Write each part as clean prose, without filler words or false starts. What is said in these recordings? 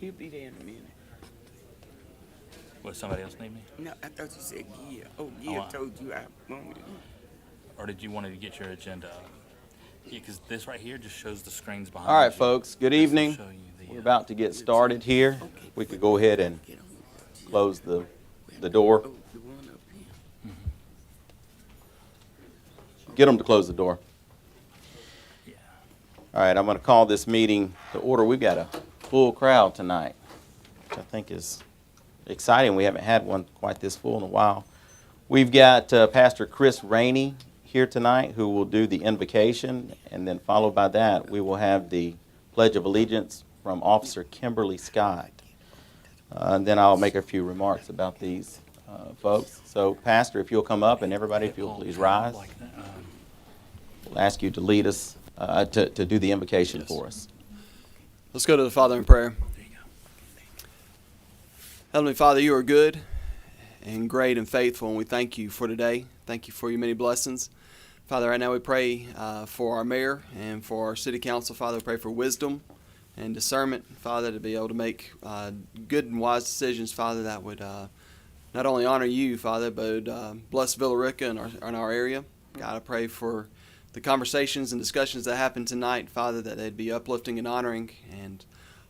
He'll be there in a minute. What, somebody else need me? No, I thought you said Gia. Oh, Gia told you I wanted it. Or did you want to get your agenda up? Yeah, because this right here just shows the screens behind All right, you. folks, good This will evening. show you the, We're about to get started here. We could go ahead and close the door. Oh, the one up here. Get them to close the door. Yeah. All right, I'm going to call this meeting to order. We've got a full crowd tonight, which I think is exciting. We haven't had one quite this full in a while. We've got Pastor Chris Rainey here tonight who will do the invocation, and then followed by that we will have the Pledge of Allegiance from Officer Kimberly Scott. And then I'll make a few remarks about these folks. So, Pastor, if you'll come up, and everybody, if you'll please rise. We'll ask you to lead us, to do the invocation for us. Let's go to the Father in prayer. There you go. Heavenly Father, you are good and great and faithful, and we thank you for today. Thank you for your many blessings. Father, right now we pray for our mayor and for our city council. Father, we pray for wisdom and discernment, Father, to be able to make good and wise decisions, Father, that would not only honor you, Father, but bless Villa Rica and our area. God, I pray for the conversations and discussions that happen tonight, Father, that they'd be uplifting and honoring, and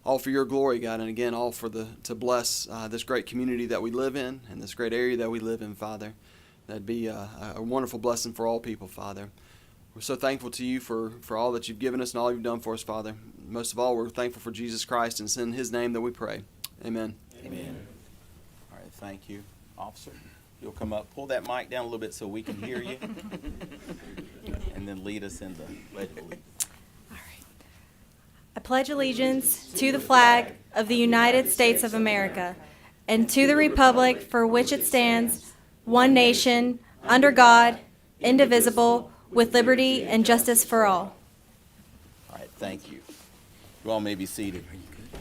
all for your glory, God, and again, all for to bless this great community that we live in and this great area that we live in, Father. That'd be a wonderful blessing for all people, Father. We're so thankful to you for all that you've given us and all you've done for us, Father. Most of all, we're thankful for Jesus Christ, and it's in his name that we pray. Amen. Amen. All right, thank you. Officer, you'll come up. Pull that mic down a little bit so we can hear you. And then lead us in the Pledge of Allegiance. All right. I pledge allegiance to the flag of the United States of America and to the republic for which it stands, one nation, under God, indivisible, with liberty and justice for all. All right, thank you. You all may be seated. Are you good?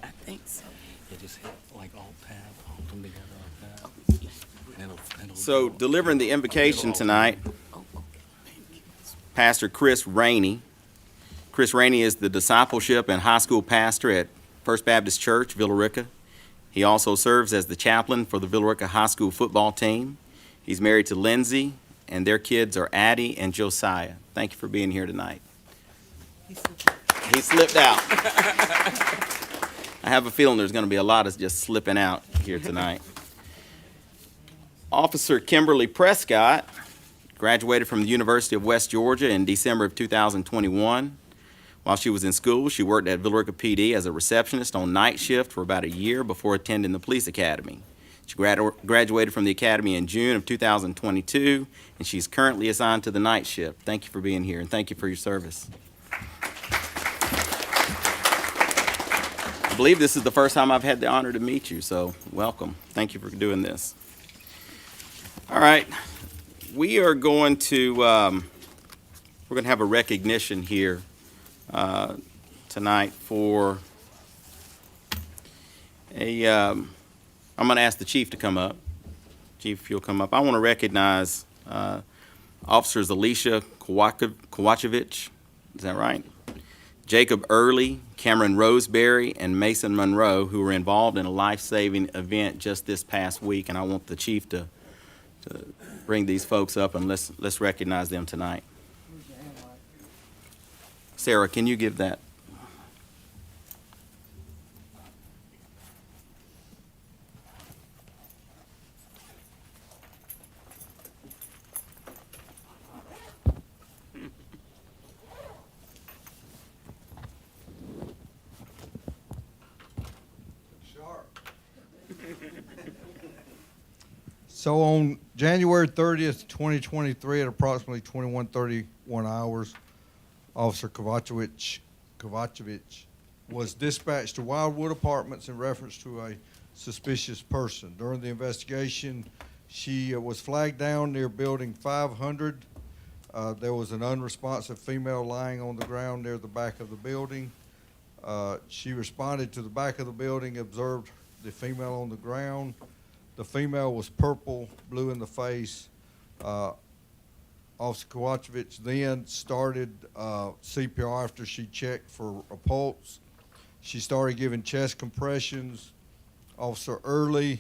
I think so. Yeah, just hit like Alt-Tab, hold them together like that. And it'll So, delivering the invocation tonight, Oh, okay. Thank you. Pastor Chris Rainey. Chris Rainey is the discipleship and high school pastor at First Baptist Church, Villa Rica. He also serves as the chaplain for the Villa Rica High School football team. He's married to Lindsay, and their kids are Addie and Josiah. Thank you for being here tonight. He slipped out. I have a feeling there's going to be a lot of just slipping out here tonight. Officer Kimberly Prescott graduated from the University of West Georgia in December of 2021. While she was in school, she worked at Villa Rica PD as a receptionist on night shift for about a year before attending the police academy. She graduated from the academy in June of 2022, and she's currently assigned to the night shift. Thank you for being here, and thank you for your service. I believe this is the first time I've had the honor to meet you, so welcome. Thank you for doing this. All right, we are going to have a recognition here tonight for I'm going to ask the chief to come up. Chief, if you'll come up. I want to recognize Officers Alicia Kowachevich, is that right? Jacob Early, Cameron Roseberry, and Mason Monroe, who were involved in a life-saving event just this past week, and I want the chief to bring these folks up, and let's recognize them tonight. Sarah, can you give that? So on January 30th, 2023, at approximately 21:31 hours, Officer Kowachevich was dispatched to Wildwood Apartments in reference to a suspicious person. During the investigation, she was flagged down near Building 500. There was an unresponsive female lying on the ground near the back of the building. She responded to the back of the building, observed the female on the ground. The female was purple, blue in the face. Officer Kowachevich then started CPR after she checked for a pulse. She started giving chest compressions. Officer Early,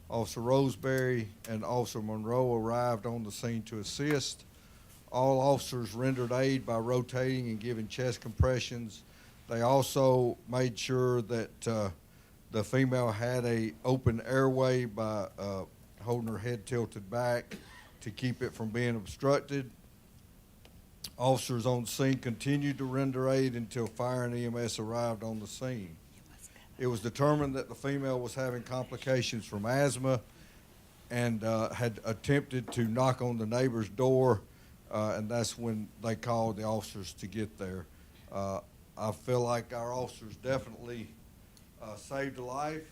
Officer Roseberry, and Officer Monroe arrived on the scene to assist. All officers rendered aid by rotating and giving chest compressions. They also made sure that the female had a open airway by holding her head tilted back to keep it from being obstructed. Officers on scene continued to render aid until fire and EMS arrived on the scene. It was determined that the female was having complications from asthma and had attempted to knock on the neighbor's door, and that's when they called the officers to get there. I feel like our officers definitely saved a life,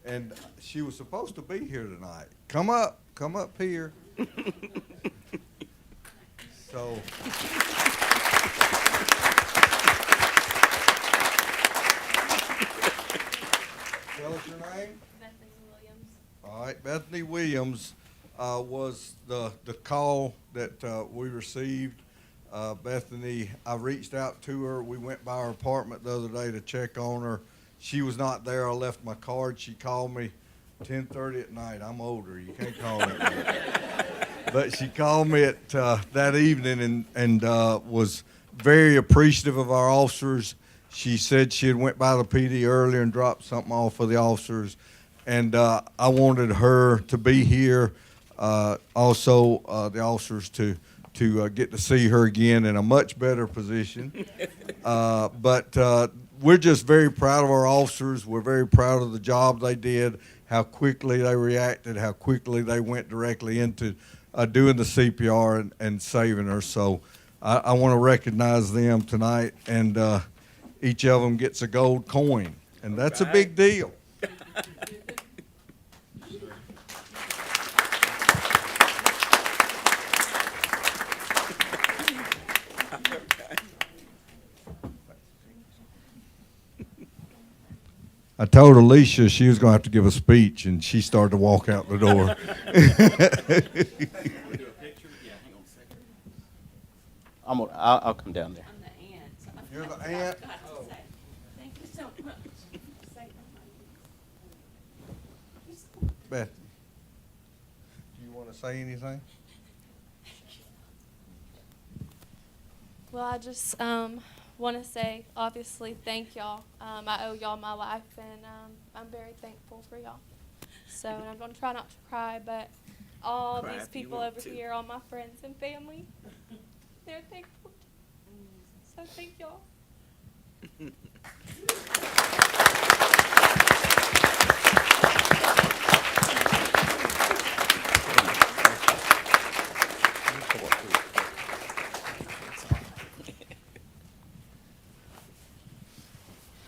and she was supposed to be here tonight. Come up here. So. Tell us your name. Bethany Williams. All right, Bethany Williams was the call that we received. Bethany, I reached out to her. We went by her apartment the other day to check on her. She was not there. I left my card. She called me 10:30 at night. I'm older. You can't call me. But she called me at that evening and was very appreciative of our officers. She said she had went by the PD earlier and dropped something off for the officers, and I wanted her to be here. Also, the officers to get to see her again in a much better position. But we're just very proud of our officers. We're very proud of the job they did, how quickly they reacted, how quickly they went directly into doing the CPR and saving her. So I want to recognize them tonight, and each of them gets a gold coin, and that's a big deal. I told Alicia she was going to have to give a speech, and she started to walk out the door. I'll come down there. I'm the aunt. So I You're the forgot aunt? to say, thank you so much. Beth, do you want to say anything? Well, I just want to say, obviously, thank y'all. I owe y'all my life, and I'm very thankful for y'all. So, and I'm going to try not to cry, but all Cry these if you people want over to. here, all my friends and family, they're thankful. So, thank y'all.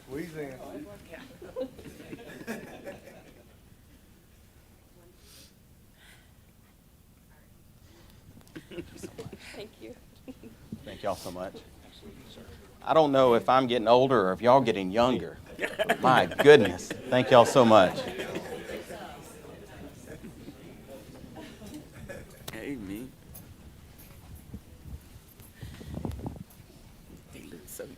Squeeze in. Thank you. Thank y'all so much. I don't know if I'm getting older or if y'all getting younger. My goodness. Thank y'all so much. Amen. They look so young.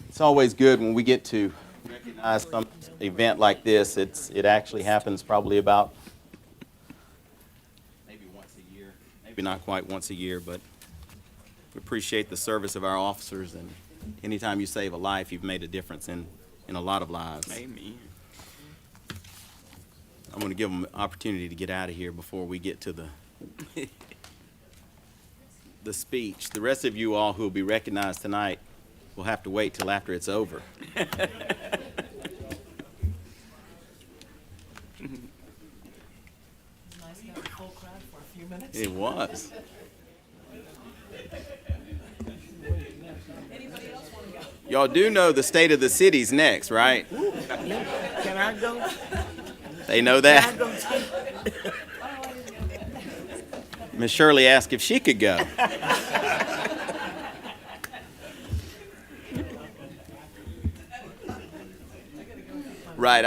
It's always good when we get to recognize some event like this. It actually happens probably about maybe once a year. Maybe not quite once a year, but we appreciate the service of our officers, and anytime you save a life, you've made a difference in a lot of lives. Amen. I'm going to give them an opportunity to get out of here before we get to the speech. The rest of you all who will be recognized tonight will have to wait till after it's over. It was. Y'all do know the state of the city's next, right? Can I go? They know Can I that. go too? Miss Shirley asked if she could go. Right.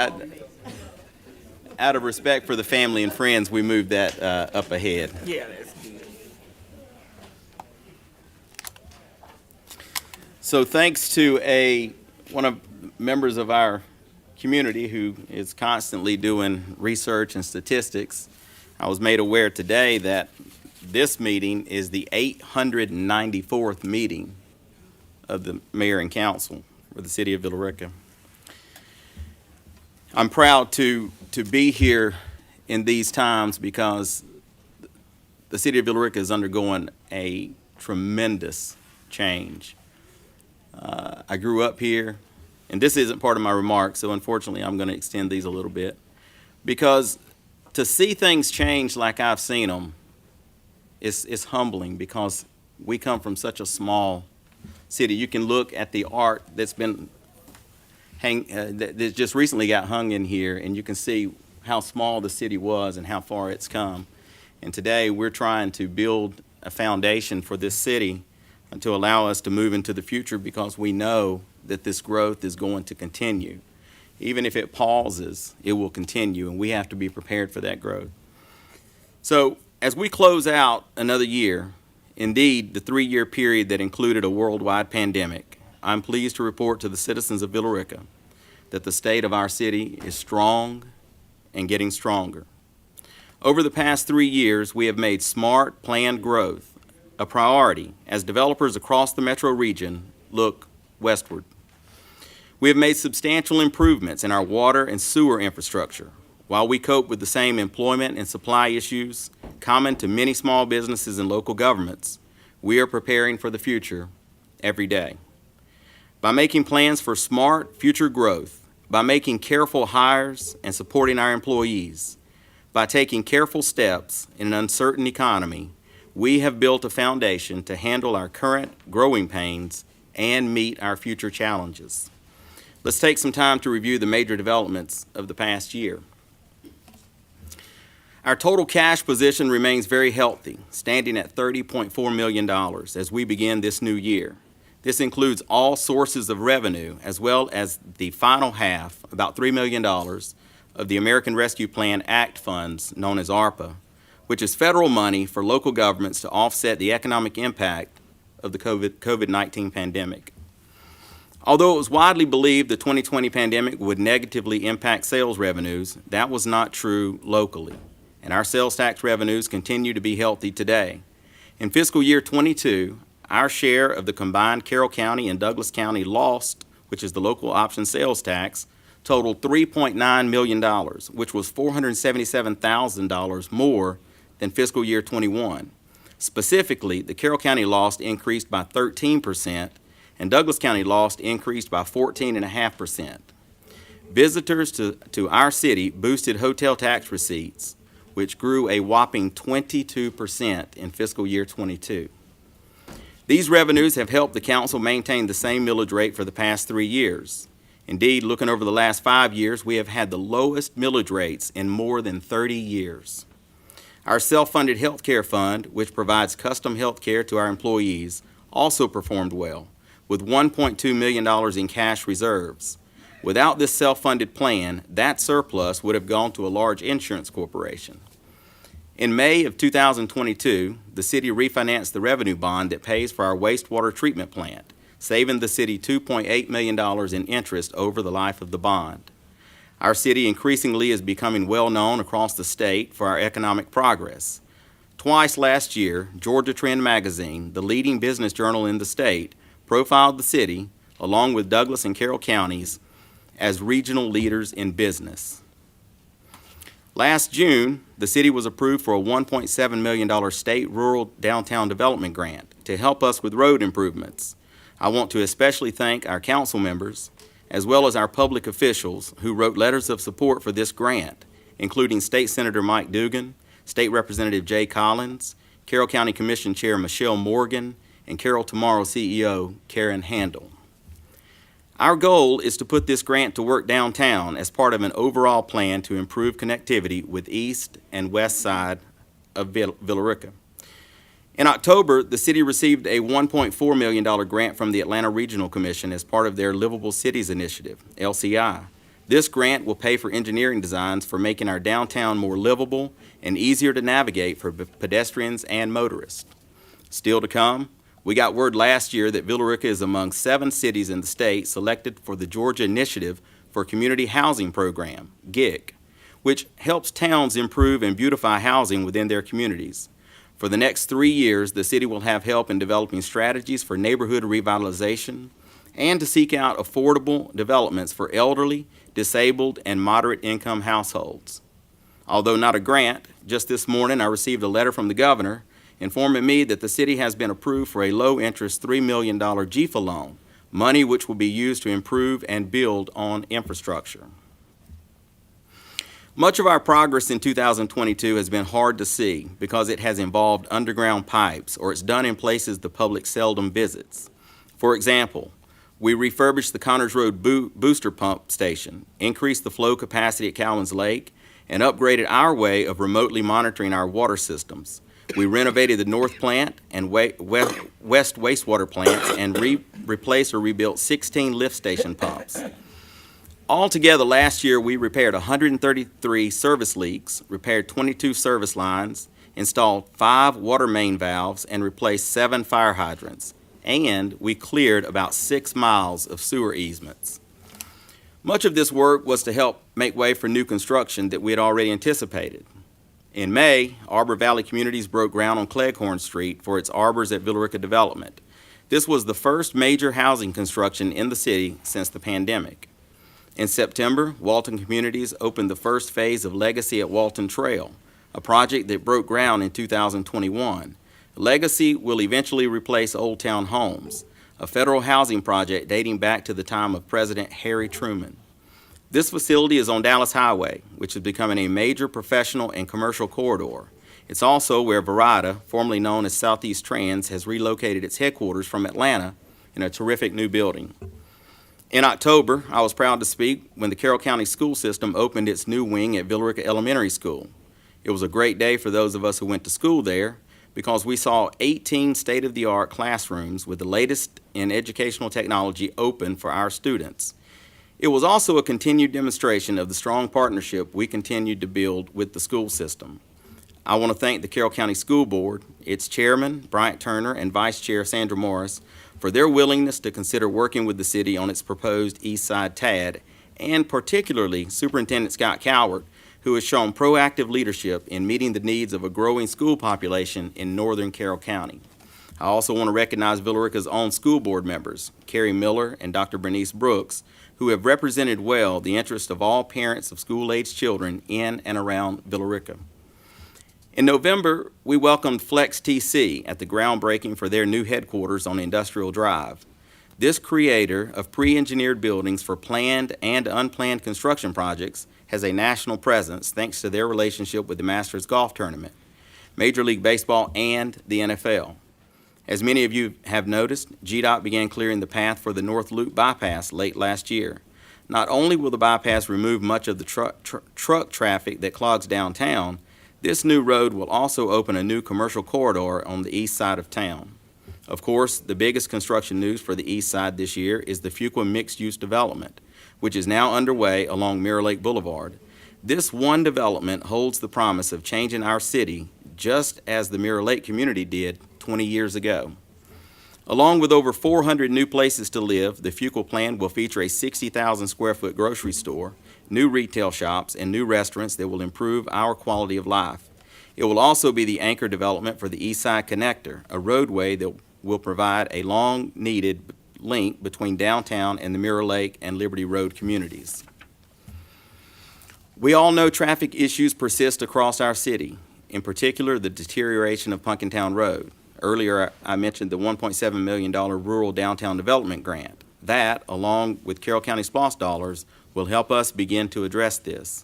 Out of respect for the family and friends, we moved that up ahead. Yeah, that's good. So thanks to one of members of our community who is constantly doing research and statistics, I was made aware today that this meeting is the 894th meeting of the mayor and council for the city of Villa Rica. I'm proud to be here in these times because the city of Villa Rica is undergoing a tremendous change. I grew up here, and this isn't part of my remarks, so unfortunately I'm going to extend these a little bit, because to see things change like I've seen them is humbling, because we come from such a small city. You can look at the art that's been that just recently got hung in here, and you can see how small the city was and how far it's come. And today we're trying to build a foundation for this city to allow us to move into the future, because we know that this growth is going to continue. Even if it pauses, it will continue, and we have to be prepared for that growth. So as we close out another year, indeed the 3-year period that included a worldwide pandemic, I'm pleased to report to the citizens of Villa Rica that the state of our city is strong and getting stronger. Over the past 3 years, we have made smart, planned growth a priority as developers across the metro region look westward. We have made substantial improvements in our water and sewer infrastructure while we cope with the same employment and supply issues common to many small businesses and local governments. We are preparing for the future every day. By making plans for smart future growth, by making careful hires and supporting our employees, by taking careful steps in an uncertain economy, we have built a foundation to handle our current growing pains and meet our future challenges. Let's take some time to review the major developments of the past year. Our total cash position remains very healthy, standing at $30.4 million as we begin this new year. This includes all sources of revenue, as well as the final half, about $3 million, of the American Rescue Plan Act funds, known as ARPA, which is federal money for local governments to offset the economic impact of the COVID-19 pandemic. Although it was widely believed the 2020 pandemic would negatively impact sales revenues, that was not true locally, and our sales tax revenues continue to be healthy today. In fiscal year 22, our share of the combined Carroll County and Douglas County lost, which is the local option sales tax, totaled $3.9 million, which was $477,000 more than fiscal year 21. Specifically, the Carroll County lost increased by 13%, and Douglas County lost increased by 14.5%. Visitors to our city boosted hotel tax receipts, which grew a whopping 22% in fiscal year 22. These revenues have helped the council maintain the same millage rate for the past 3 years. Indeed, looking over the last 5 years, we have had the lowest millage rates in more than 30 years. Our self-funded health care fund, which provides custom health care to our employees, also performed well, with $1.2 million in cash reserves. Without this self-funded plan, that surplus would have gone to a large insurance corporation. In May of 2022, the city refinanced the revenue bond that pays for our wastewater treatment plant, saving the city $2.8 million in interest over the life of the bond. Our city increasingly is becoming well known across the state for our economic progress. Twice last year, Georgia Trend magazine, the leading business journal in the state, profiled the city, along with Douglas and Carroll counties, as regional leaders in business. Last June, the city was approved for a $1.7 million state rural downtown development grant to help us with road improvements. I want to especially thank our council members, as well as our public officials who wrote letters of support for this grant, including State Senator Mike Dugan, State Representative Jay Collins, Carroll County Commission Chair Michelle Morgan, and Carroll Tomorrow CEO Karen Handel. Our goal is to put this grant to work downtown as part of an overall plan to improve connectivity with east and west side of Villa Rica. In October, the city received a $1.4 million grant from the Atlanta Regional Commission as part of their Livable Cities Initiative, LCI. This grant will pay for engineering designs for making our downtown more livable and easier to navigate for pedestrians and motorists. Still to come, We got word last year that Villa Rica is among 7 cities in the state selected for the Georgia Initiative for Community Housing Program, GIC, which helps towns improve and beautify housing within their communities. For the next 3 years, the city will have help in developing strategies for neighborhood revitalization and to seek out affordable developments for elderly, disabled, and moderate income households. Although not a grant, just this morning I received a letter from the governor informing me that the city has been approved for a low-interest $3 million GFA loan, money which will be used to improve and build on infrastructure. Much of our progress in 2022 has been hard to see because it has involved underground pipes or it's done in places the public seldom visits. For example, we refurbished the Connors Road booster pump station, increased the flow capacity at Cowan's Lake, and upgraded our way of remotely monitoring our water systems. We renovated the North Plant and West wastewater plants and replaced or rebuilt 16 lift station pumps. Altogether, last year we repaired 133 service leaks, repaired 22 service lines, installed 5 water main valves, and replaced 7 fire hydrants. And we cleared about 6 miles of sewer easements. Much of this work was to help make way for new construction that we had already anticipated. In May, Arbor Valley Communities broke ground on Cleghorn Street for its Arbors at Villa Rica development. This was the first major housing construction in the city since the pandemic. In September, Walton Communities opened the first phase of Legacy at Walton Trail, a project that broke ground in 2021. Legacy will eventually replace Old Town Homes, a federal housing project dating back to the time of President Harry Truman. This facility is on Dallas Highway, which is becoming a major professional and commercial corridor. It's also where Verida, formerly known as Southeast Trans, has relocated its headquarters from Atlanta in a terrific new building. In October, I was proud to speak when the Carroll County School System opened its new wing at Villa Rica Elementary School. It was a great day for those of us who went to school there because we saw 18 state-of-the-art classrooms with the latest in educational technology open for our students. It was also a continued demonstration of the strong partnership we continued to build with the school system. I want to thank the Carroll County School Board, its chairman, Bryant Turner, and vice chair, Sandra Morris, for their willingness to consider working with the city on its proposed East Side TAD, and particularly Superintendent Scott Cowart, who has shown proactive leadership in meeting the needs of a growing school population in northern Carroll County. I also want to recognize Villa Rica's own school board members, Carrie Miller and Dr. Bernice Brooks, who have represented well the interest of all parents of school-aged children in and around Villa Rica. In November, we welcomed Flex TC at the groundbreaking for their new headquarters on Industrial Drive. This creator of pre-engineered buildings for planned and unplanned construction projects has a national presence thanks to their relationship with the Masters Golf Tournament, Major League Baseball, and the NFL. As many of you have noticed, GDOT began clearing the path for the North Loop bypass late last year. Not only will the bypass remove much of the truck traffic that clogs downtown, this new road will also open a new commercial corridor on the east side of town. Of course, the biggest construction news for the east side this year is the Fuqua mixed-use development, which is now underway along Mirror Lake Boulevard. This one development holds the promise of changing our city just as the Mirror Lake community did 20 years ago. Along with over 400 new places to live, the Fuqua plan will feature a 60,000 square foot grocery store, new retail shops, and new restaurants that will improve our quality of life. It will also be the anchor development for the East Side Connector, a roadway that will provide a long-needed link between downtown and the Mirror Lake and Liberty Road communities. We all know traffic issues persist across our city, in particular the deterioration of Punkintown Road. Earlier, I mentioned the $1.7 million Rural Downtown Development Grant. That, along with Carroll County SPOS dollars, will help us begin to address this.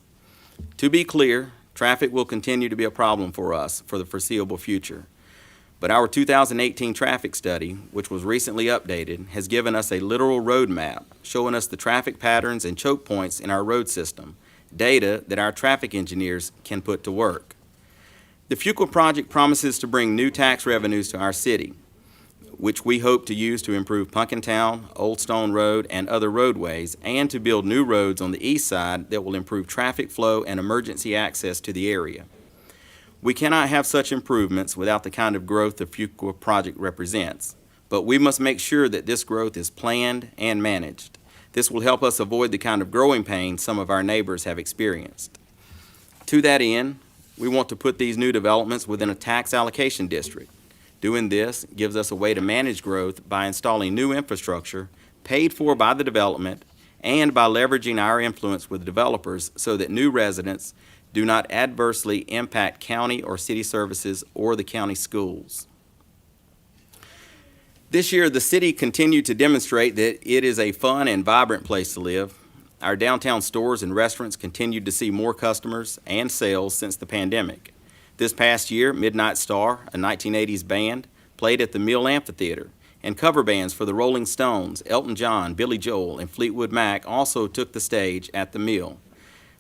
To be clear, traffic will continue to be a problem for us for the foreseeable future. But our 2018 traffic study, which was recently updated, has given us a literal road map showing us the traffic patterns and choke points in our road system, data that our traffic engineers can put to work. The Fuqua project promises to bring new tax revenues to our city, which we hope to use to improve Punkintown, Old Stone Road, and other roadways, and to build new roads on the east side that will improve traffic flow and emergency access to the area. We cannot have such improvements without the kind of growth the Fuqua project represents. but we must make sure that this growth is planned and managed. This will help us avoid the kind of growing pains some of our neighbors have experienced. To that end, we want to put these new developments within a tax allocation district. Doing this gives us a way to manage growth by installing new infrastructure paid for by the development and by leveraging our influence with developers so that new residents do not adversely impact county or city services or the county schools. This year, the city continued to demonstrate that it is a fun and vibrant place to live. Our downtown stores and restaurants continued to see more customers and sales since the pandemic. This past year, Midnight Star, a 1980s band, played at the Mill Amphitheater, and cover bands for the Rolling Stones, Elton John, Billy Joel, and Fleetwood Mac also took the stage at the Mill.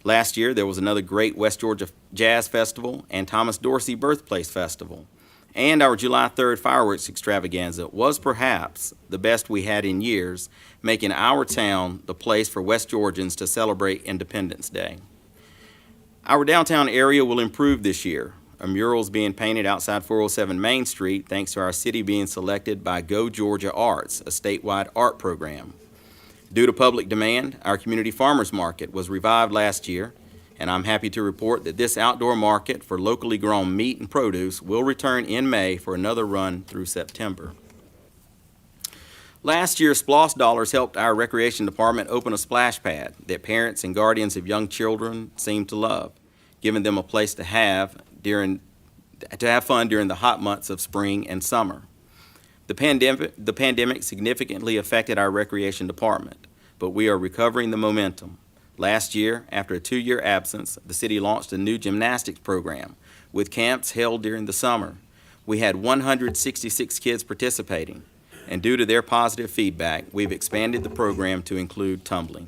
Last year, there was another great West Georgia Jazz Festival and Thomas Dorsey Birthplace Festival. And our July 3rd fireworks extravaganza was perhaps the best we had in years, making our town the place for West Georgians to celebrate Independence Day. Our downtown area will improve this year. A mural is being painted outside 407 Main Street thanks to our city being selected by Go Georgia Arts, a statewide art program. Due to public demand, our community farmers market was revived last year, and I'm happy to report that this outdoor market for locally grown meat and produce will return in May for another run through September. Last year, SPLOST dollars helped our recreation department open a splash pad that parents and guardians of young children seem to love, giving them a place to have fun during the hot months of spring and summer. The pandemic significantly affected our recreation department, but we are recovering the momentum. Last year, after a 2-year absence, the city launched a new gymnastics program with camps held during the summer. We had 166 kids participating, and due to their positive feedback, we've expanded the program to include tumbling.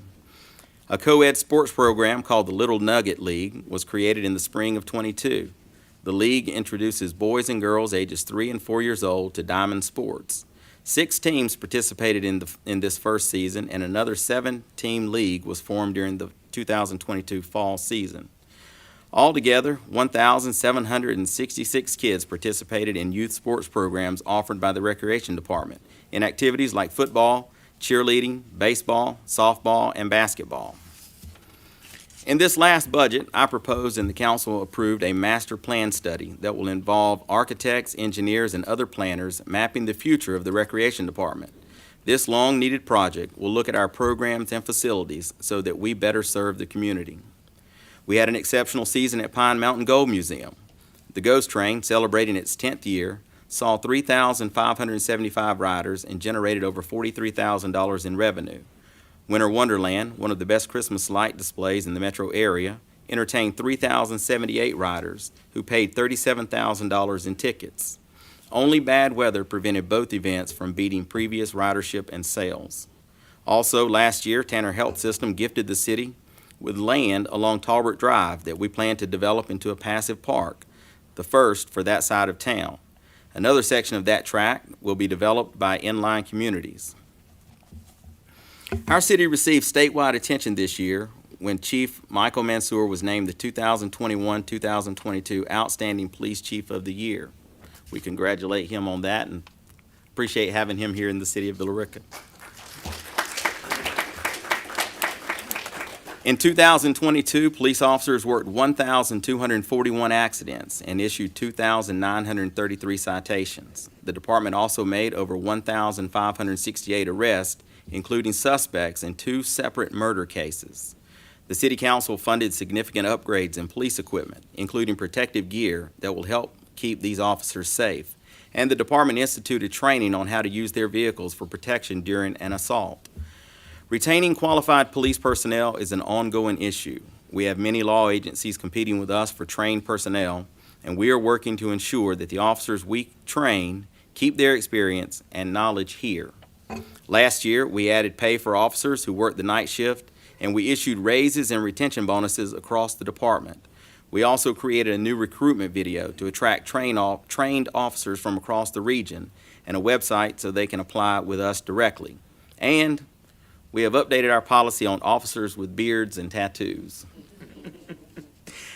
A co-ed sports program called the Little Nugget League was created in the spring of '22. The league introduces boys and girls ages 3 and 4 years old to diamond sports. 6 teams participated in this first season, and another 7-team league was formed during the 2022 fall season. Altogether, 1,766 kids participated in youth sports programs offered by the Recreation Department in activities like football, cheerleading, baseball, softball, and basketball. In this last budget, I proposed and the council approved a master plan study that will involve architects, engineers, and other planners mapping the future of the Recreation Department. This long-needed project will look at our programs and facilities so that we better serve the community. We had an exceptional season at Pine Mountain Gold Museum. The Ghost Train, celebrating its 10th year, saw 3,575 riders and generated over $43,000 in revenue. Winter Wonderland, one of the best Christmas light displays in the metro area, entertained 3,078 riders who paid $37,000 in tickets. Only bad weather prevented both events from beating previous ridership and sales. Also, last year, Tanner Health System gifted the city with land along Talbert Drive that we plan to develop into a passive park, the first for that side of town. Another section of that track will be developed by inline communities. Our city received statewide attention this year when Chief Michael Mansour was named the 2021-2022 Outstanding Police Chief of the Year. We congratulate him on that and appreciate having him here in the city of Villa Rica. In 2022, police officers worked 1,241 accidents and issued 2,933 citations. The department also made over 1,568 arrests, including suspects in 2 separate murder cases. The City Council funded significant upgrades in police equipment, including protective gear that will help keep these officers safe, and the department instituted training on how to use their vehicles for protection during an assault. Retaining qualified police personnel is an ongoing issue. We have many law agencies competing with us for trained personnel, and we are working to ensure that the officers we train keep their experience and knowledge here. Last year, we added pay for officers who worked the night shift, and we issued raises and retention bonuses across the department. We also created a new recruitment video to attract trained officers from across the region and a website so they can apply with us directly. And we have updated our policy on officers with beards and tattoos.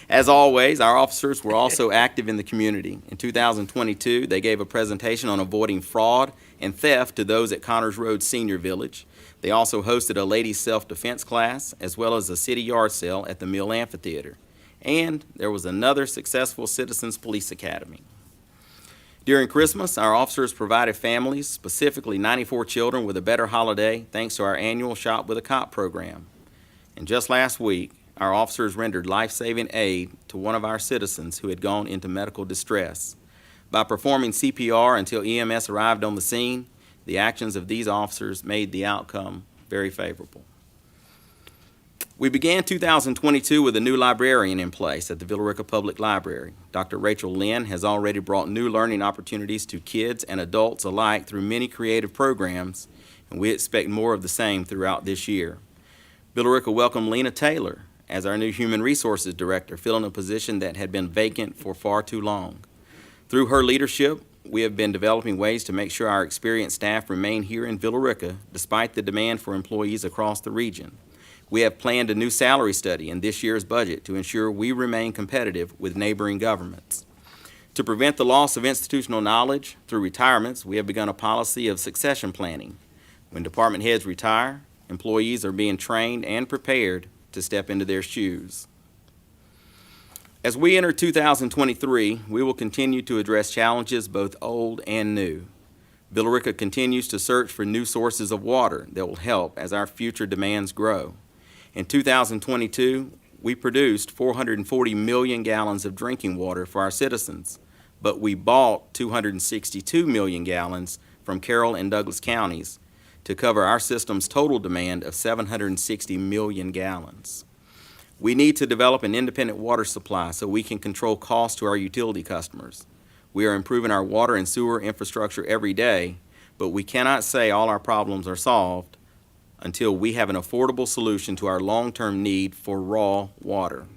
As always, our officers were also active in the community. In 2022, they gave a presentation on avoiding fraud and theft to those at Connors Road Senior Village. They also hosted a ladies' self-defense class, as well as a city yard sale at the Mill Amphitheater. And there was another successful Citizens Police Academy. During Christmas, our officers provided families, specifically 94 children, with a better holiday thanks to our annual Shop with a Cop program. And just last week, our officers rendered life-saving aid to one of our citizens who had gone into medical distress. By performing CPR until EMS arrived on the scene, the actions of these officers made the outcome very favorable. We began 2022 with a new librarian in place at the Villa Rica Public Library. Dr. Rachel Lynn has already brought new learning opportunities to kids and adults alike through many creative programs, and we expect more of the same throughout this year. Villa Rica welcomed Lena Taylor as our new Human Resources Director, filling a position that had been vacant for far too long. Through her leadership, we have been developing ways to make sure our experienced staff remain here in Villa Rica despite the demand for employees across the region. We have planned a new salary study in this year's budget to ensure we remain competitive with neighboring governments. To prevent the loss of institutional knowledge through retirements, we have begun a policy of succession planning. When department heads retire, employees are being trained and prepared to step into their shoes. As we enter 2023, we will continue to address challenges both old and new. Villa Rica continues to search for new sources of water that will help as our future demands grow. In 2022, we produced 440 million gallons of drinking water for our citizens, but we bought 262 million gallons from Carroll and Douglas counties to cover our system's total demand of 760 million gallons. We need to develop an independent water supply so we can control costs to our utility customers. We are improving our water and sewer infrastructure every day, but we cannot say all our problems are solved until we have an affordable solution to our long-term need for raw water.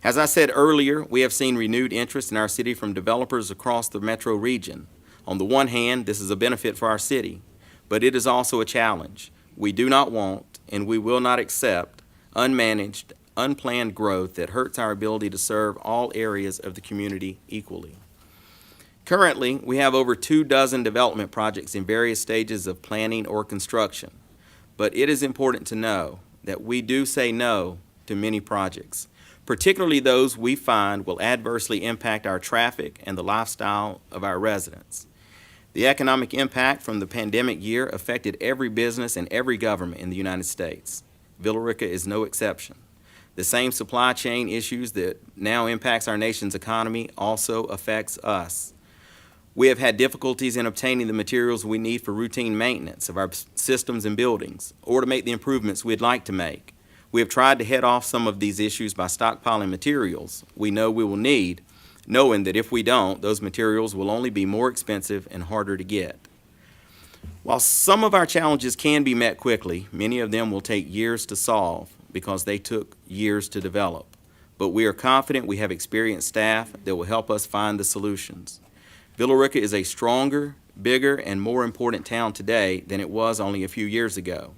As I said earlier, we have seen renewed interest in our city from developers across the metro region. On the one hand, this is a benefit for our city, but it is also a challenge. We do not want and we will not accept unmanaged, unplanned growth that hurts our ability to serve all areas of the community equally. Currently, we have over 24 development projects in various stages of planning or construction. But it is important to know that we do say no to many projects, particularly those we find will adversely impact our traffic and the lifestyle of our residents. The economic impact from the pandemic year affected every business and every government in the United States. Villa Rica is no exception. The same supply chain issues that now impacts our nation's economy also affects us. We have had difficulties in obtaining the materials we need for routine maintenance of our systems and buildings, or to make the improvements we'd like to make. We have tried to head off some of these issues by stockpiling materials we know we will need, knowing that if we don't, those materials will only be more expensive and harder to get. While some of our challenges can be met quickly, many of them will take years to solve because they took years to develop. But we are confident we have experienced staff that will help us find the solutions. Villa Rica is a stronger, bigger, and more important town today than it was only a few years ago.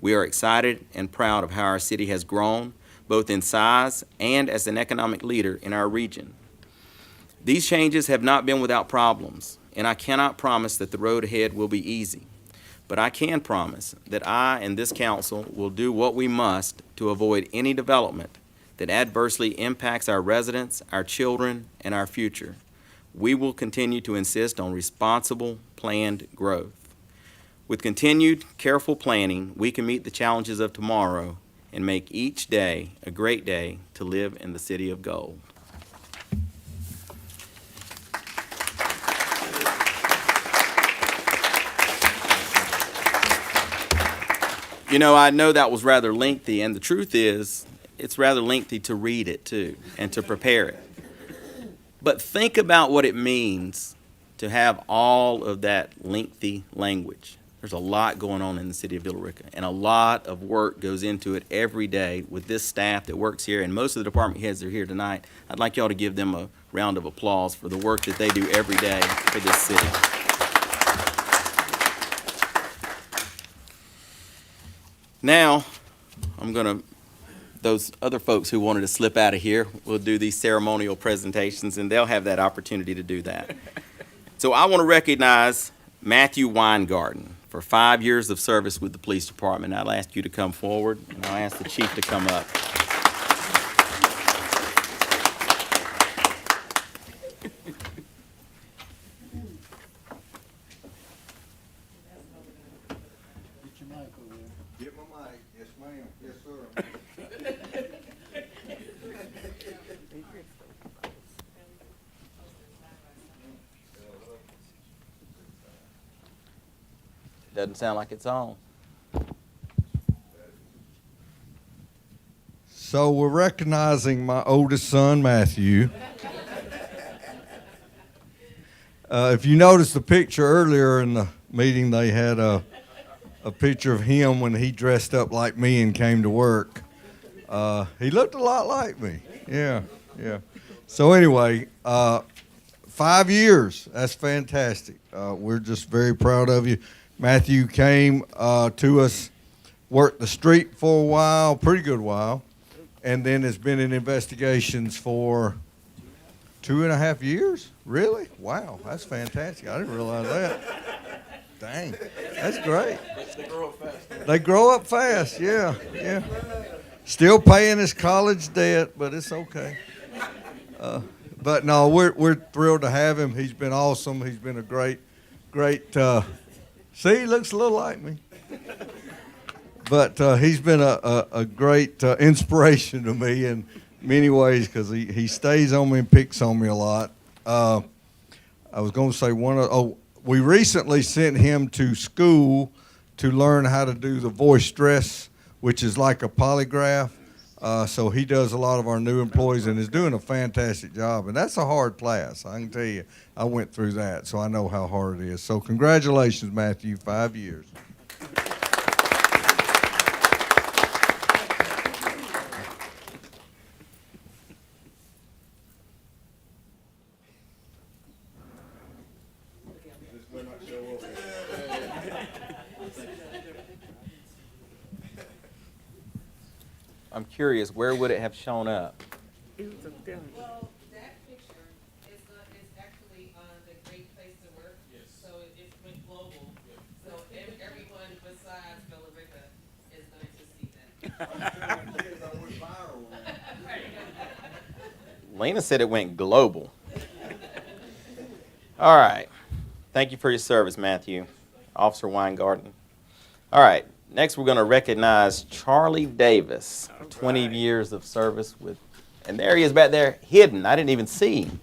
We are excited and proud of how our city has grown, both in size and as an economic leader in our region. These changes have not been without problems, and I cannot promise that the road ahead will be easy. But I can promise that I and this council will do what we must to avoid any development that adversely impacts our residents, our children, and our future. We will continue to insist on responsible, planned growth. With continued careful planning, we can meet the challenges of tomorrow and make each day a great day to live in the city of gold. You know, I know that was rather lengthy, and the truth is, it's rather lengthy to read it too and to prepare it. But think about what it means to have all of that lengthy language. There's a lot going on in the city of Villa Rica, and a lot of work goes into it every day with this staff that works here, and most of the department heads that are here tonight. I'd like y'all to give them a round of applause for the work that they do every day for this city. Now, I'm going to those other folks who wanted to slip out of here will do these ceremonial presentations, and they'll have that opportunity to do that. So I want to recognize Matthew Weingarten for 5 years of service with the police department. I'll ask you to come forward, and I'll ask the chief to come up. Get my mic. Yes, ma'am. Yes, sir. Doesn't sound like it's on. So we're recognizing my oldest son, Matthew. If you noticed the picture earlier in the meeting, they had a picture of him when he dressed up like me and came to work. He looked a lot like me. Yeah. So anyway, 5 years. That's fantastic. We're just very proud of you. Matthew came to us, worked the street for a while, pretty good while, and then has been in investigations for 2.5 years. Really? Wow, that's fantastic. I didn't realize that. Dang, that's great. They grow up fast. Yeah. Still paying his college debt, but it's okay. But no, we're thrilled to have him. He's been awesome. He's been a great. See, he looks a little like me. But he's been a great inspiration to me in many ways because he stays on me and picks on me a lot. I was going to say we recently sent him to school to learn how to do the voice stress, which is like a polygraph. So he does a lot of our new employees and is doing a fantastic job. And that's a hard class. I can tell you, I went through that, so I know how hard it is. So congratulations, Matthew, 5 years. I'm curious, where would it have shown up? It was up there. Well, that picture is actually on the Great Place to Work. Yes. So it went global. So everyone besides Bella Rica is going to see that. Lena said it went global. All right. Thank you for your service, Matthew. Officer Weingarten. All right. Next, we're going to recognize Charlie Davis, 20 years of service with, and there he is back there hidden. I didn't even see him.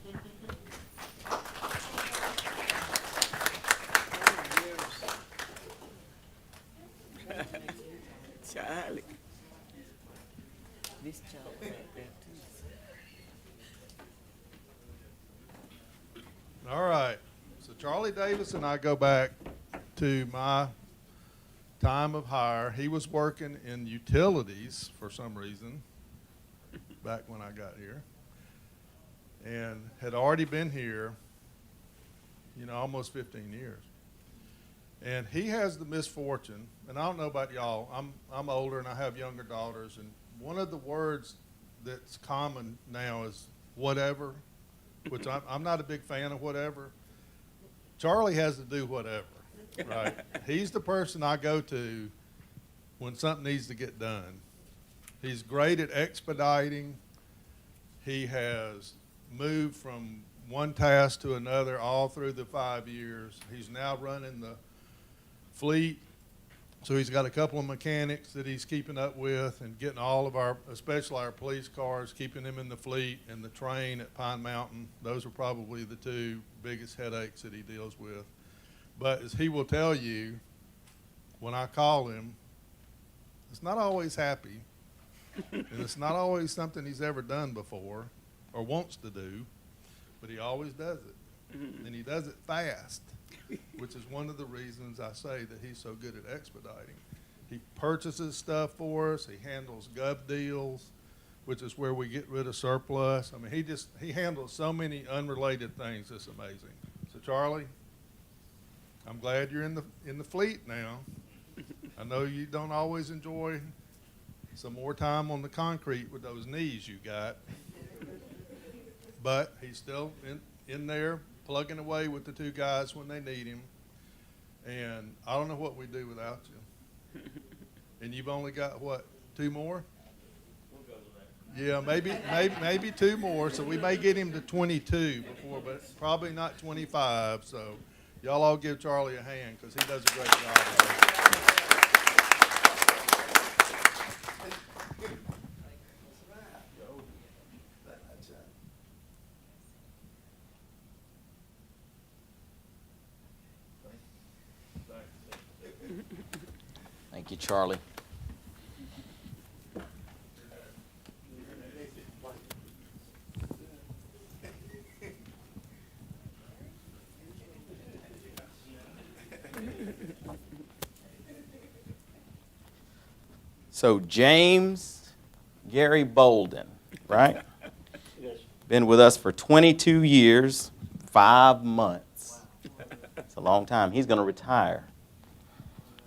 Charlie. This child right there too. All right. So Charlie Davis and I go back to my time of hire. He was working in utilities for some reason back when I got here and had already been here, almost 15 years. And he has the misfortune, and I don't know about y'all, I'm older and I have younger daughters, and one of the words that's common now is whatever, which I'm not a big fan of whatever. Charlie has to do whatever. Right. He's the person I go to when something needs to get done. He's great at expediting. He has moved from one task to another all through the 5 years. He's now running the fleet. So he's got a couple of mechanics that he's keeping up with and getting all of especially our police cars, keeping them in the fleet and the train at Pine Mountain. Those are probably the two biggest headaches that he deals with. But as he will tell you, when I call him, it's not always happy, and it's not always something he's ever done before or wants to do, but he always does it, and he does it fast, which is one of the reasons I say that he's so good at expediting. He purchases stuff for us. He handles gov deals, which is where we get rid of surplus. I mean, he handles so many unrelated things. It's amazing. So Charlie, I'm glad you're in the fleet now. I know you don't always enjoy some more time on the concrete with those knees you got. But he's still in there plugging away with the two guys when they need him. And I don't know what we'd do without you. And you've only got, what, 2 more? Yeah, maybe 2 more. So we may get him to 22 before, but probably not 25. So y'all all give Charlie a hand because he does a great job. Thank you, Charlie. So James Gary Bolden, right? Been with us for 22 years, 5 months. It's a long time. He's going to retire.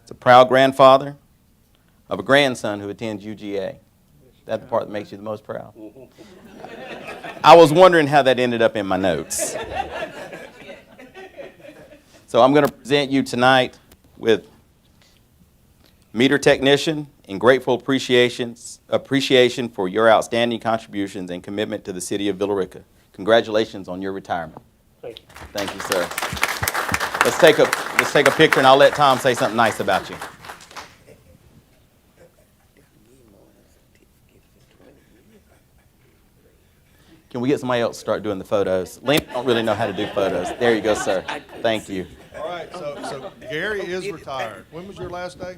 He's a proud grandfather of a grandson who attends UGA. That's the part that makes you the most proud. I was wondering how that ended up in my notes. So I'm going to present you tonight with meter technician and grateful appreciation for your outstanding contributions and commitment to the city of Villa Rica. Congratulations on your retirement. Thank you. Thank you, sir. Let's take a picture, and I'll let Tom say something nice about you. Can we get somebody else to start doing the photos? Lena don't really know how to do photos. There you go, sir. Thank you. All right, so Gary is retired. When was your last day?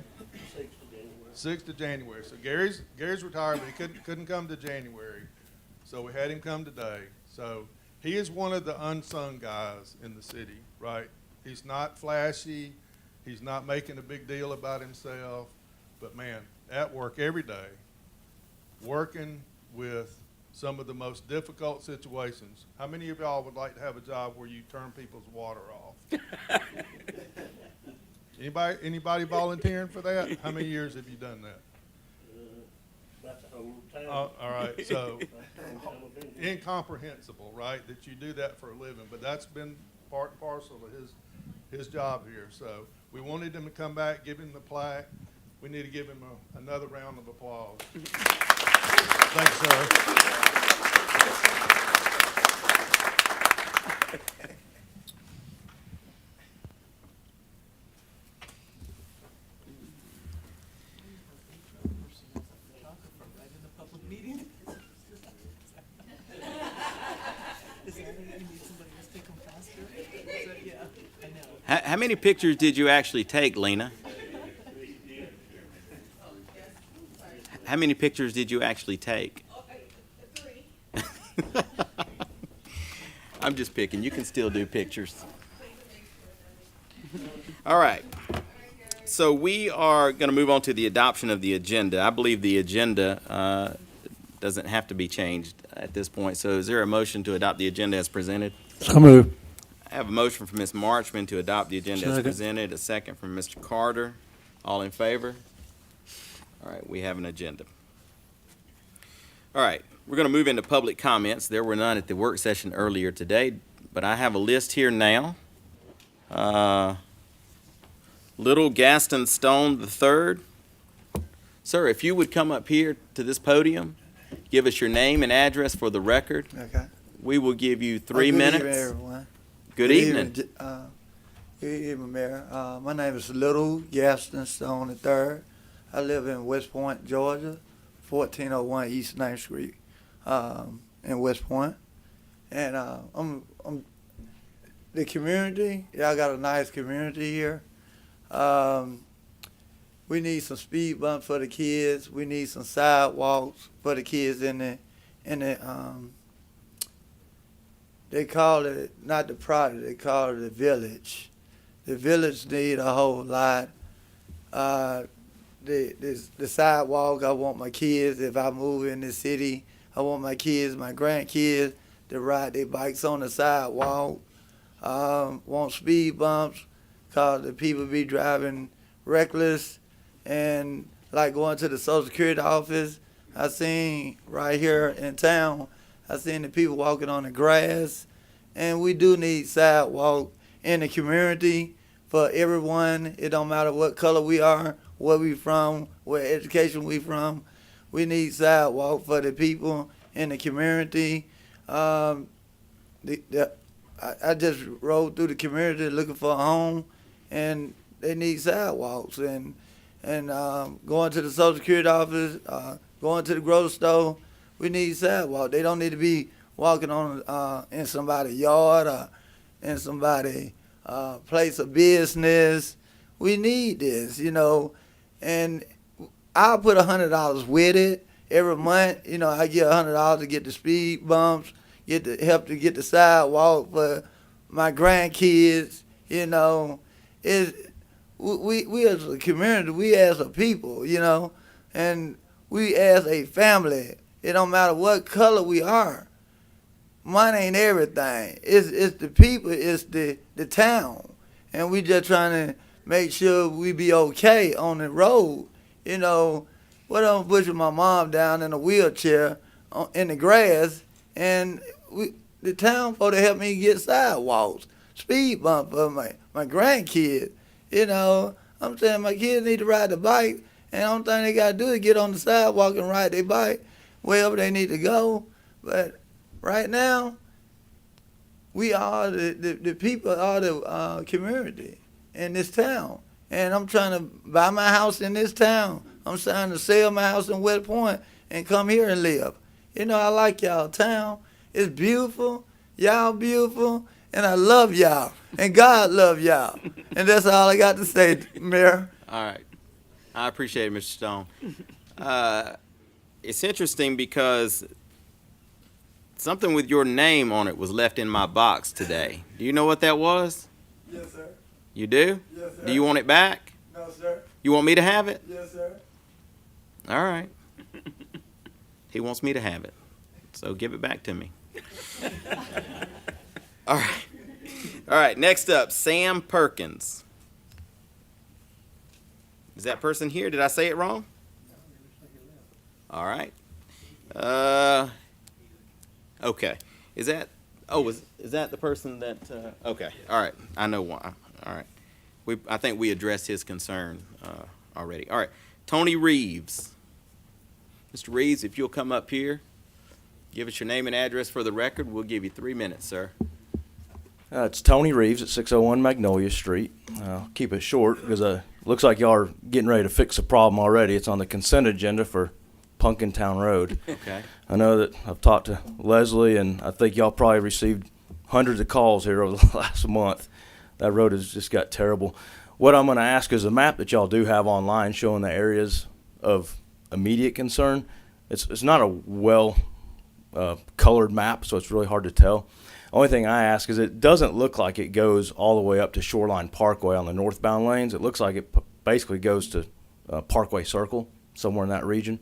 6th of January. So Gary's retired, but he couldn't come to January. So we had him come today. So he is one of the unsung guys in the city, right? He's not flashy. He's not making a big deal about himself. But man, at work every day, working with some of the most difficult situations. How many of y'all would like to have a job where you turn people's water off? Anybody volunteering for that? How many years have you done that? About the whole time. All right, so incomprehensible, right, that you do that for a living, but that's been part and parcel of his job here. So we wanted him to come back, give him the plaque. We need to give him another round of applause. Thanks, sir. How many pictures did you actually take, Lena? How many pictures did you actually take? 3. I'm just picking. You can still do pictures. All right. So we are going to move on to the adoption of the agenda. I believe the agenda doesn't have to be changed at this point. So is there a motion to adopt the agenda as presented? So moved. I have a motion from Ms. Marchman to adopt the agenda as Second. presented, a second from Mr. Carter. All in favor? All right, we have an agenda. All right, we're going to move into public comments. There were none at the work session earlier today, but I have a list here now. Little Gaston Stone III. Sir, if you would come up here to this podium, give us your name and address for the record. Okay. We will give you 3 Good minutes. evening, everyone. Good evening. Good evening, Mayor. My name is Little Gaston Stone III. I live in West Point, Georgia, 1401 East 9th Street, in West Point. And I'm the community. Y'all got a nice community here. We need some speed bumps for the kids. We need some sidewalks for the kids in the they call it not the project, they call it the village. The village need a whole lot. The sidewalk, I want my kids, if I move in the city, I want my kids, my grandkids, to ride their bikes on the sidewalk. Want speed bumps, cause the people be driving reckless, and like going to the Social Security office. I seen right here in town, I seen the people walking on the grass. And we do need sidewalk in the community for everyone. It don't matter what color we are, where we from, what education we from. We need sidewalk for the people in the community. I just rode through the community looking for a home, and they need sidewalks. And going to the Social Security office, going to the grocery store, we need sidewalk. They don't need to be walking on in somebody's yard or in somebody's place of business. We need this, and I'll put $100 with it every month. I get $100 to get the speed bumps, get the help to get the sidewalk for my grandkids. We as a community, we as a people, and we as a family. It don't matter what color we are. Money ain't everything. It's the people. It's the town, and we just trying to make sure we be okay on the road. What I'm pushing my mom down in a wheelchair in the grass, and the town supposed to help me get sidewalks, speed bump for my grandkids. I'm saying my kids need to ride the bike, and the only thing they got to do is get on the sidewalk and ride their bike wherever they need to go. But right now, we are the people are the community in this town. And I'm trying to buy my house in this town. I'm trying to sell my house in West Point and come here and live. I like y'all town. It's beautiful. Y'all beautiful. And I love y'all. And God love y'all. And that's all I got to say, Mayor. All right. I appreciate it, Mr. Stone. It's interesting because something with your name on it was left in my box today. Do you know what that was? Yes, sir. You do? Yes, sir. Do you want it back? No, sir. You want me to have it? Yes, sir. All right. He wants me to have it. So give it back to me. All right. All right, next up, Sam Perkins. Is that person here? Did I say it wrong? All right. Okay. Is that the person that okay. All right. I know why. All right. I think we addressed his concern already. All right. Tony Reeves. Mr. Reeves, if you'll come up here, give us your name and address for the record. We'll give you 3 minutes, sir. It's Tony Reeves at 601 Magnolia Street. I'll keep it short because it looks like y'all are getting ready to fix a problem already. It's on the consent agenda for Punkintown Road. Okay. I know that I've talked to Leslie, and I think y'all probably received hundreds of calls here over the last month. That road has just got terrible. What I'm going to ask is a map that y'all do have online showing the areas of immediate concern. It's not a well colored map, so it's really hard to tell. Only thing I ask is it doesn't look like it goes all the way up to Shoreline Parkway on the northbound lanes. It looks like it basically goes to Parkway Circle, somewhere in that region.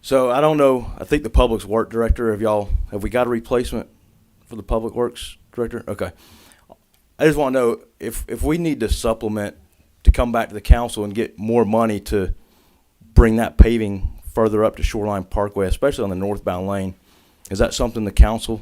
So I don't know. I think the Public Works Director, have we got a replacement for the Public Works Director? Okay. I just want to know if we need to supplement to come back to the council and get more money to bring that paving further up to Shoreline Parkway, especially on the northbound lane. Is that something the council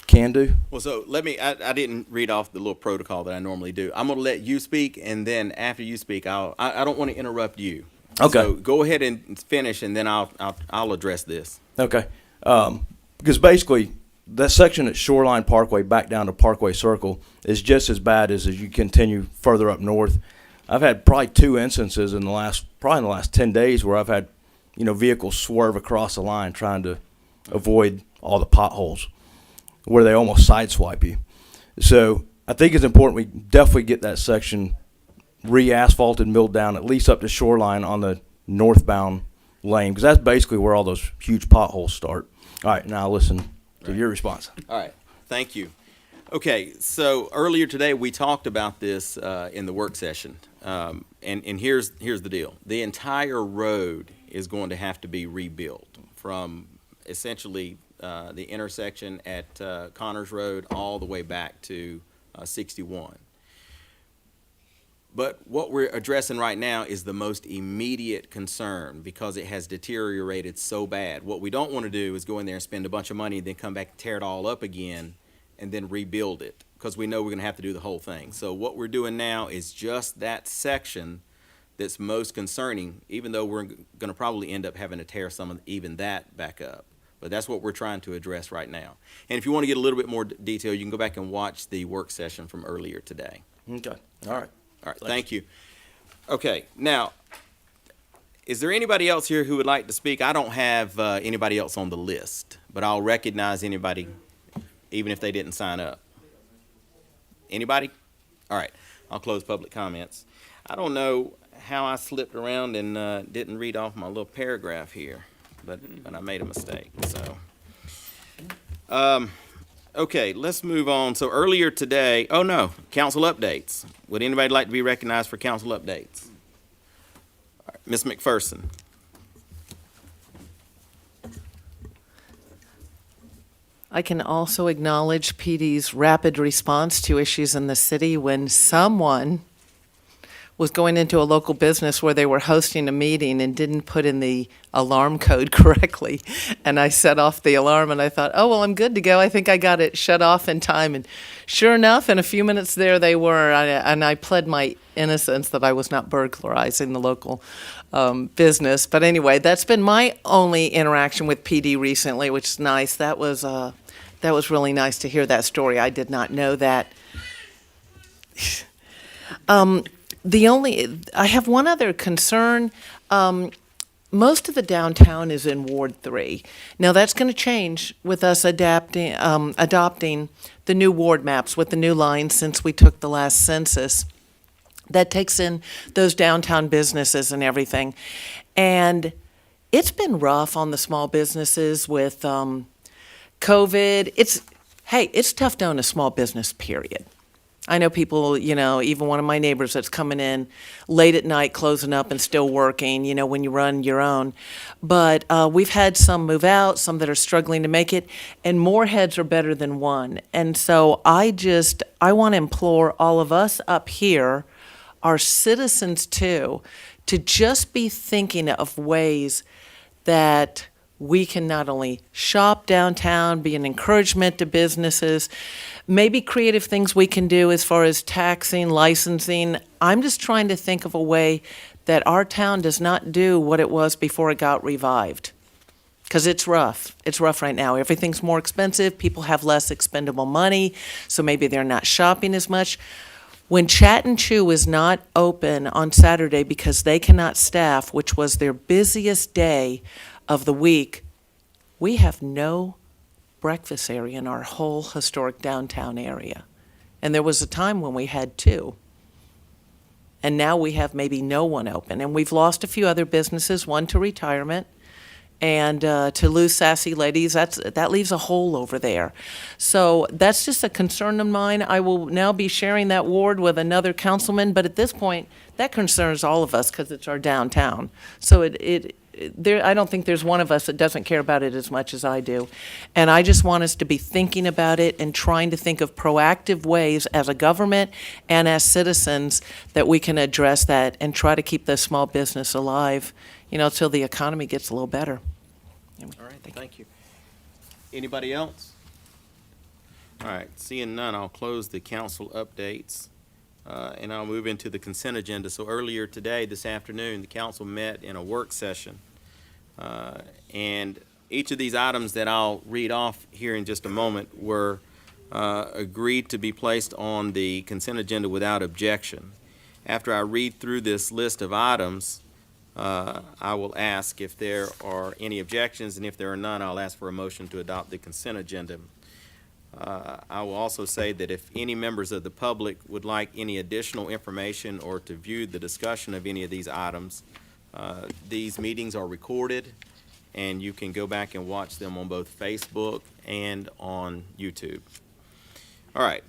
can do? Well, so I didn't read off the little protocol that I normally do. I'm going to let you speak, and then after you speak, I don't want to interrupt you. Okay. So go ahead and finish, and then I'll address this. Okay. Because basically, that section at Shoreline Parkway back down to Parkway Circle is just as bad as you continue further up north. I've had probably 2 instances in the last 10 days where I've had, vehicles swerve across the line trying to avoid all the potholes where they almost sideswipe you. So I think it's important we definitely get that section re-asphalted, milled down, at least up to Shoreline on the northbound lane, because that's basically where all those huge potholes start. All right, now listen to your response. All right, thank you. Okay, so earlier today we talked about this in the work session, and here's the deal. The entire road is going to have to be rebuilt from essentially the intersection at Connors Road all the way back to 61. But what we're addressing right now is the most immediate concern because it has deteriorated so bad. What we don't want to do is go in there and spend a bunch of money and then come back and tear it all up again and then rebuild it because we know we're going to have to do the whole thing. So what we're doing now is just that section that's most concerning, even though we're going to probably end up having to tear some of even that back up. But that's what we're trying to address right now. And if you want to get a little bit more detail, you can go back and watch the work session from earlier today. Okay, all right. All right, thank you. Okay, now, is there anybody else here who would like to speak? I don't have anybody else on the list, but I'll recognize anybody even if they didn't sign up. Anybody? All right, I'll close public comments. I don't know how I slipped around and didn't read off my little paragraph here, but I made a mistake, so. Okay, let's move on. So earlier today, oh no, council updates. Would anybody like to be recognized for council updates? All right, Ms. McPherson. I can also acknowledge PD's rapid response to issues in the city when someone was going into a local business where they were hosting a meeting and didn't put in the alarm code correctly. And I set off the alarm and I thought, oh, well, I'm good to go. I think I got it shut off in time. And sure enough, in a few minutes there they were. And I pled my innocence that I was not burglarizing the local business. But anyway, that's been my only interaction with PD recently, which is nice. That was really nice to hear that story. I did not know that. I have one other concern. Most of the downtown is in Ward 3. Now, that's going to change with us adopting the new ward maps with the new lines since we took the last census. That takes in those downtown businesses and everything. And it's been rough on the small businesses with COVID. It's tough to own a small business, period. I know people, even one of my neighbors that's coming in late at night, closing up and still working, when you run your own. But we've had some move out, some that are struggling to make it, and more heads are better than one. And so I want to implore all of us up here, our citizens too, to just be thinking of ways that we can not only shop downtown, be an encouragement to businesses, maybe creative things we can do as far as taxing, licensing. I'm just trying to think of a way that our town does not do what it was before it got revived. Because it's rough. It's rough right now. Everything's more expensive. People have less expendable money, so maybe they're not shopping as much. When Chat and Chew is not open on Saturday because they cannot staff, which was their busiest day of the week, we have no breakfast area in our whole historic downtown area. And there was a time when we had 2. And now we have maybe no one open. And we've lost a few other businesses, one to retirement, and to lose Sassy Ladies. That leaves a hole over there. So that's just a concern of mine. I will now be sharing that ward with another councilman, but at this point, that concerns all of us because it's our downtown. So I don't think there's one of us that doesn't care about it as much as I do. And I just want us to be thinking about it and trying to think of proactive ways as a government and as citizens that we can address that and try to keep the small business alive, till the economy gets a little better. All right, thank you. Anybody else? All right, seeing none, I'll close the council updates. And I'll move into the consent agenda. So earlier today, this afternoon, the council met in a work session. And each of these items that I'll read off here in just a moment were agreed to be placed on the consent agenda without objection. After I read through this list of items, I will ask if there are any objections, and if there are none, I'll ask for a motion to adopt the consent agenda. I will also say that if any members of the public would like any additional information or to view the discussion of any of these items, these meetings are recorded, and you can go back and watch them on both Facebook and on YouTube. All right.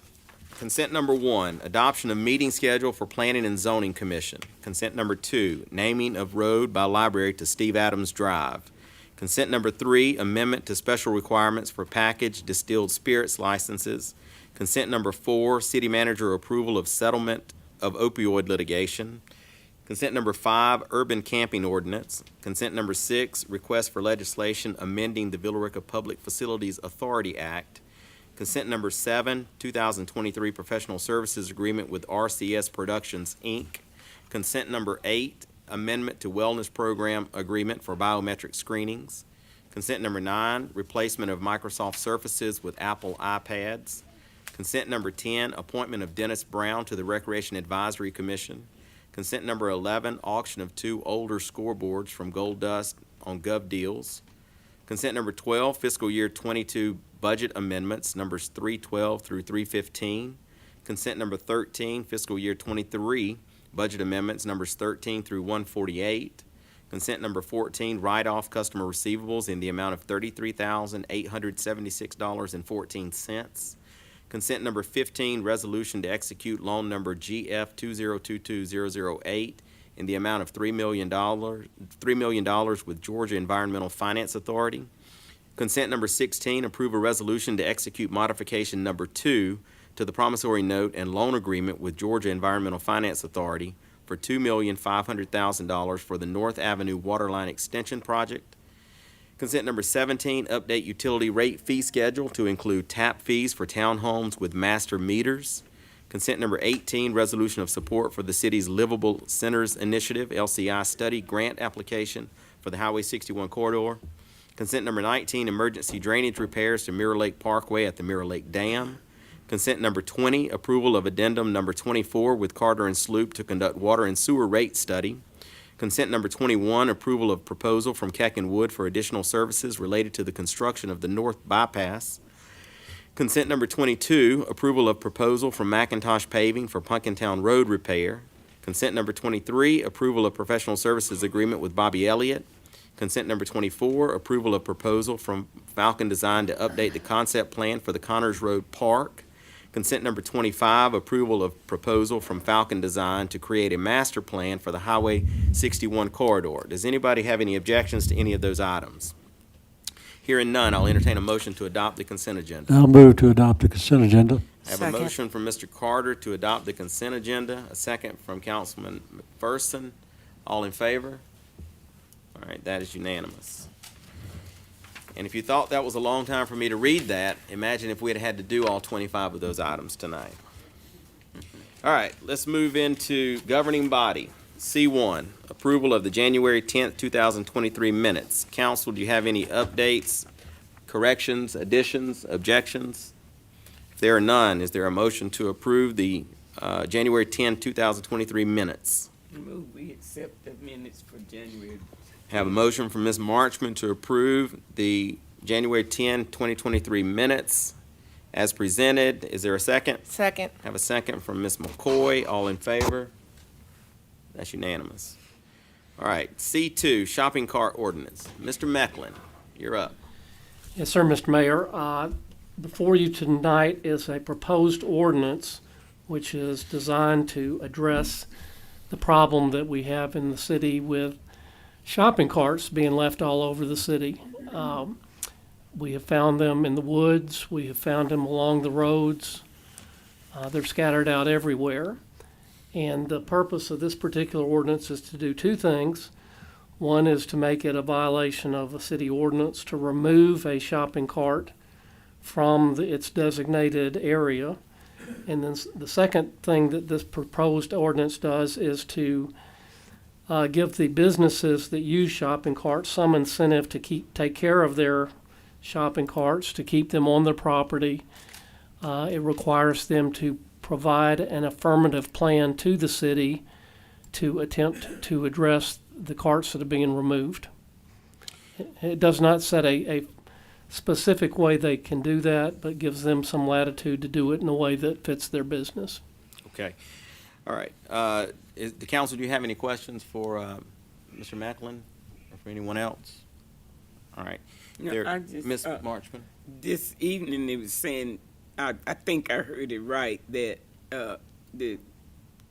Consent number 1, adoption of meeting schedule for Planning and Zoning Commission. Consent number 2, naming of road by library to Steve Adams Drive. Consent number 3, amendment to special requirements for packaged distilled spirits licenses. Consent number 4, city manager approval of settlement of opioid litigation. Consent number 5, urban camping ordinance. Consent number 6, request for legislation amending the Villa Rica Public Facilities Authority Act. Consent number 7, 2023 professional services agreement with RCS Productions, Inc. Consent number 8, amendment to wellness program agreement for biometric screenings. Consent number 9, replacement of Microsoft Surfaces with Apple iPads. Consent number 10, appointment of Dennis Brown to the Recreation Advisory Commission. Consent number 11, auction of 2 older scoreboards from Gold Dust on Gov Deals. Consent number 12, fiscal year 22 budget amendments, numbers 312 through 315. Consent number 13, fiscal year 23 budget amendments, numbers 13 through 148. Consent number 14, write-off customer receivables in the amount of $33,876.14. Consent number 15, resolution to execute loan number GF 2022008 in the amount of $3 million with Georgia Environmental Finance Authority. Consent number 16, approve a resolution to execute modification number 2 to the promissory note and loan agreement with Georgia Environmental Finance Authority for $2,500,000 for the North Avenue Waterline Extension Project. Consent number 17, update utility rate fee schedule to include tap fees for townhomes with master meters. Consent number 18, resolution of support for the city's Livable Centers Initiative, LCI study grant application for the Highway 61 corridor. Consent number 19, emergency drainage repairs to Mirror Lake Parkway at the Mirror Lake Dam. Consent number 20, approval of addendum number 24 with Carter and Sloop to conduct water and sewer rate study. Consent number 21, approval of proposal from Keck and Wood for additional services related to the construction of the North Bypass. Consent number 22, approval of proposal from McIntosh Paving for Punkintown Road repair. Consent number 23, approval of professional services agreement with Bobby Elliott. Consent number 24, approval of proposal from Falcon Design to update the concept plan for the Connors Road Park. Consent number 25, approval of proposal from Falcon Design to create a master plan for the Highway 61 corridor. Does anybody have any objections to any of those items? Hearing none, I'll entertain a motion to adopt the consent agenda. I'll move to adopt the consent agenda. I have a motion from Mr. Carter to adopt the consent agenda, a second from Councilman McPherson. All in favor? All right, that is unanimous. And if you thought that was a long time for me to read that, imagine if we had had to do all 25 of those items tonight. All right, let's move into governing body. C1, approval of the January 10th, 2023 minutes. Council, do you have any updates, corrections, additions, objections? If there are none, is there a motion to approve the January 10, 2023 minutes? Move we accept the minutes for January. Have a motion from Ms. Marchman to approve the January 10, 2023 minutes as presented. Is there a second? Second. Have a second from Ms. McCoy. All in favor? That's unanimous. All right, C2, shopping cart ordinance. Mr. Mecklin, you're up. Yes, sir, Mr. Mayor. Before you tonight is a proposed ordinance which is designed to address the problem that we have in the city with shopping carts being left all over the city. We have found them in the woods. We have found them along the roads. They're scattered out everywhere. And the purpose of this particular ordinance is to do two things. One is to make it a violation of a city ordinance to remove a shopping cart from its designated area. And then the second thing that this proposed ordinance does is to give the businesses that use shopping carts some incentive to take care of their shopping carts, to keep them on their property. It requires them to provide an affirmative plan to the city to attempt to address the carts that are being removed. It does not set a specific way they can do that, but gives them some latitude to do it in a way that fits their business. Okay. All right. The council, do you have any questions for Mr. Macklin or for anyone else? All right. No, I just, Ms. Marchman. This evening it was saying, I think I heard it right, that the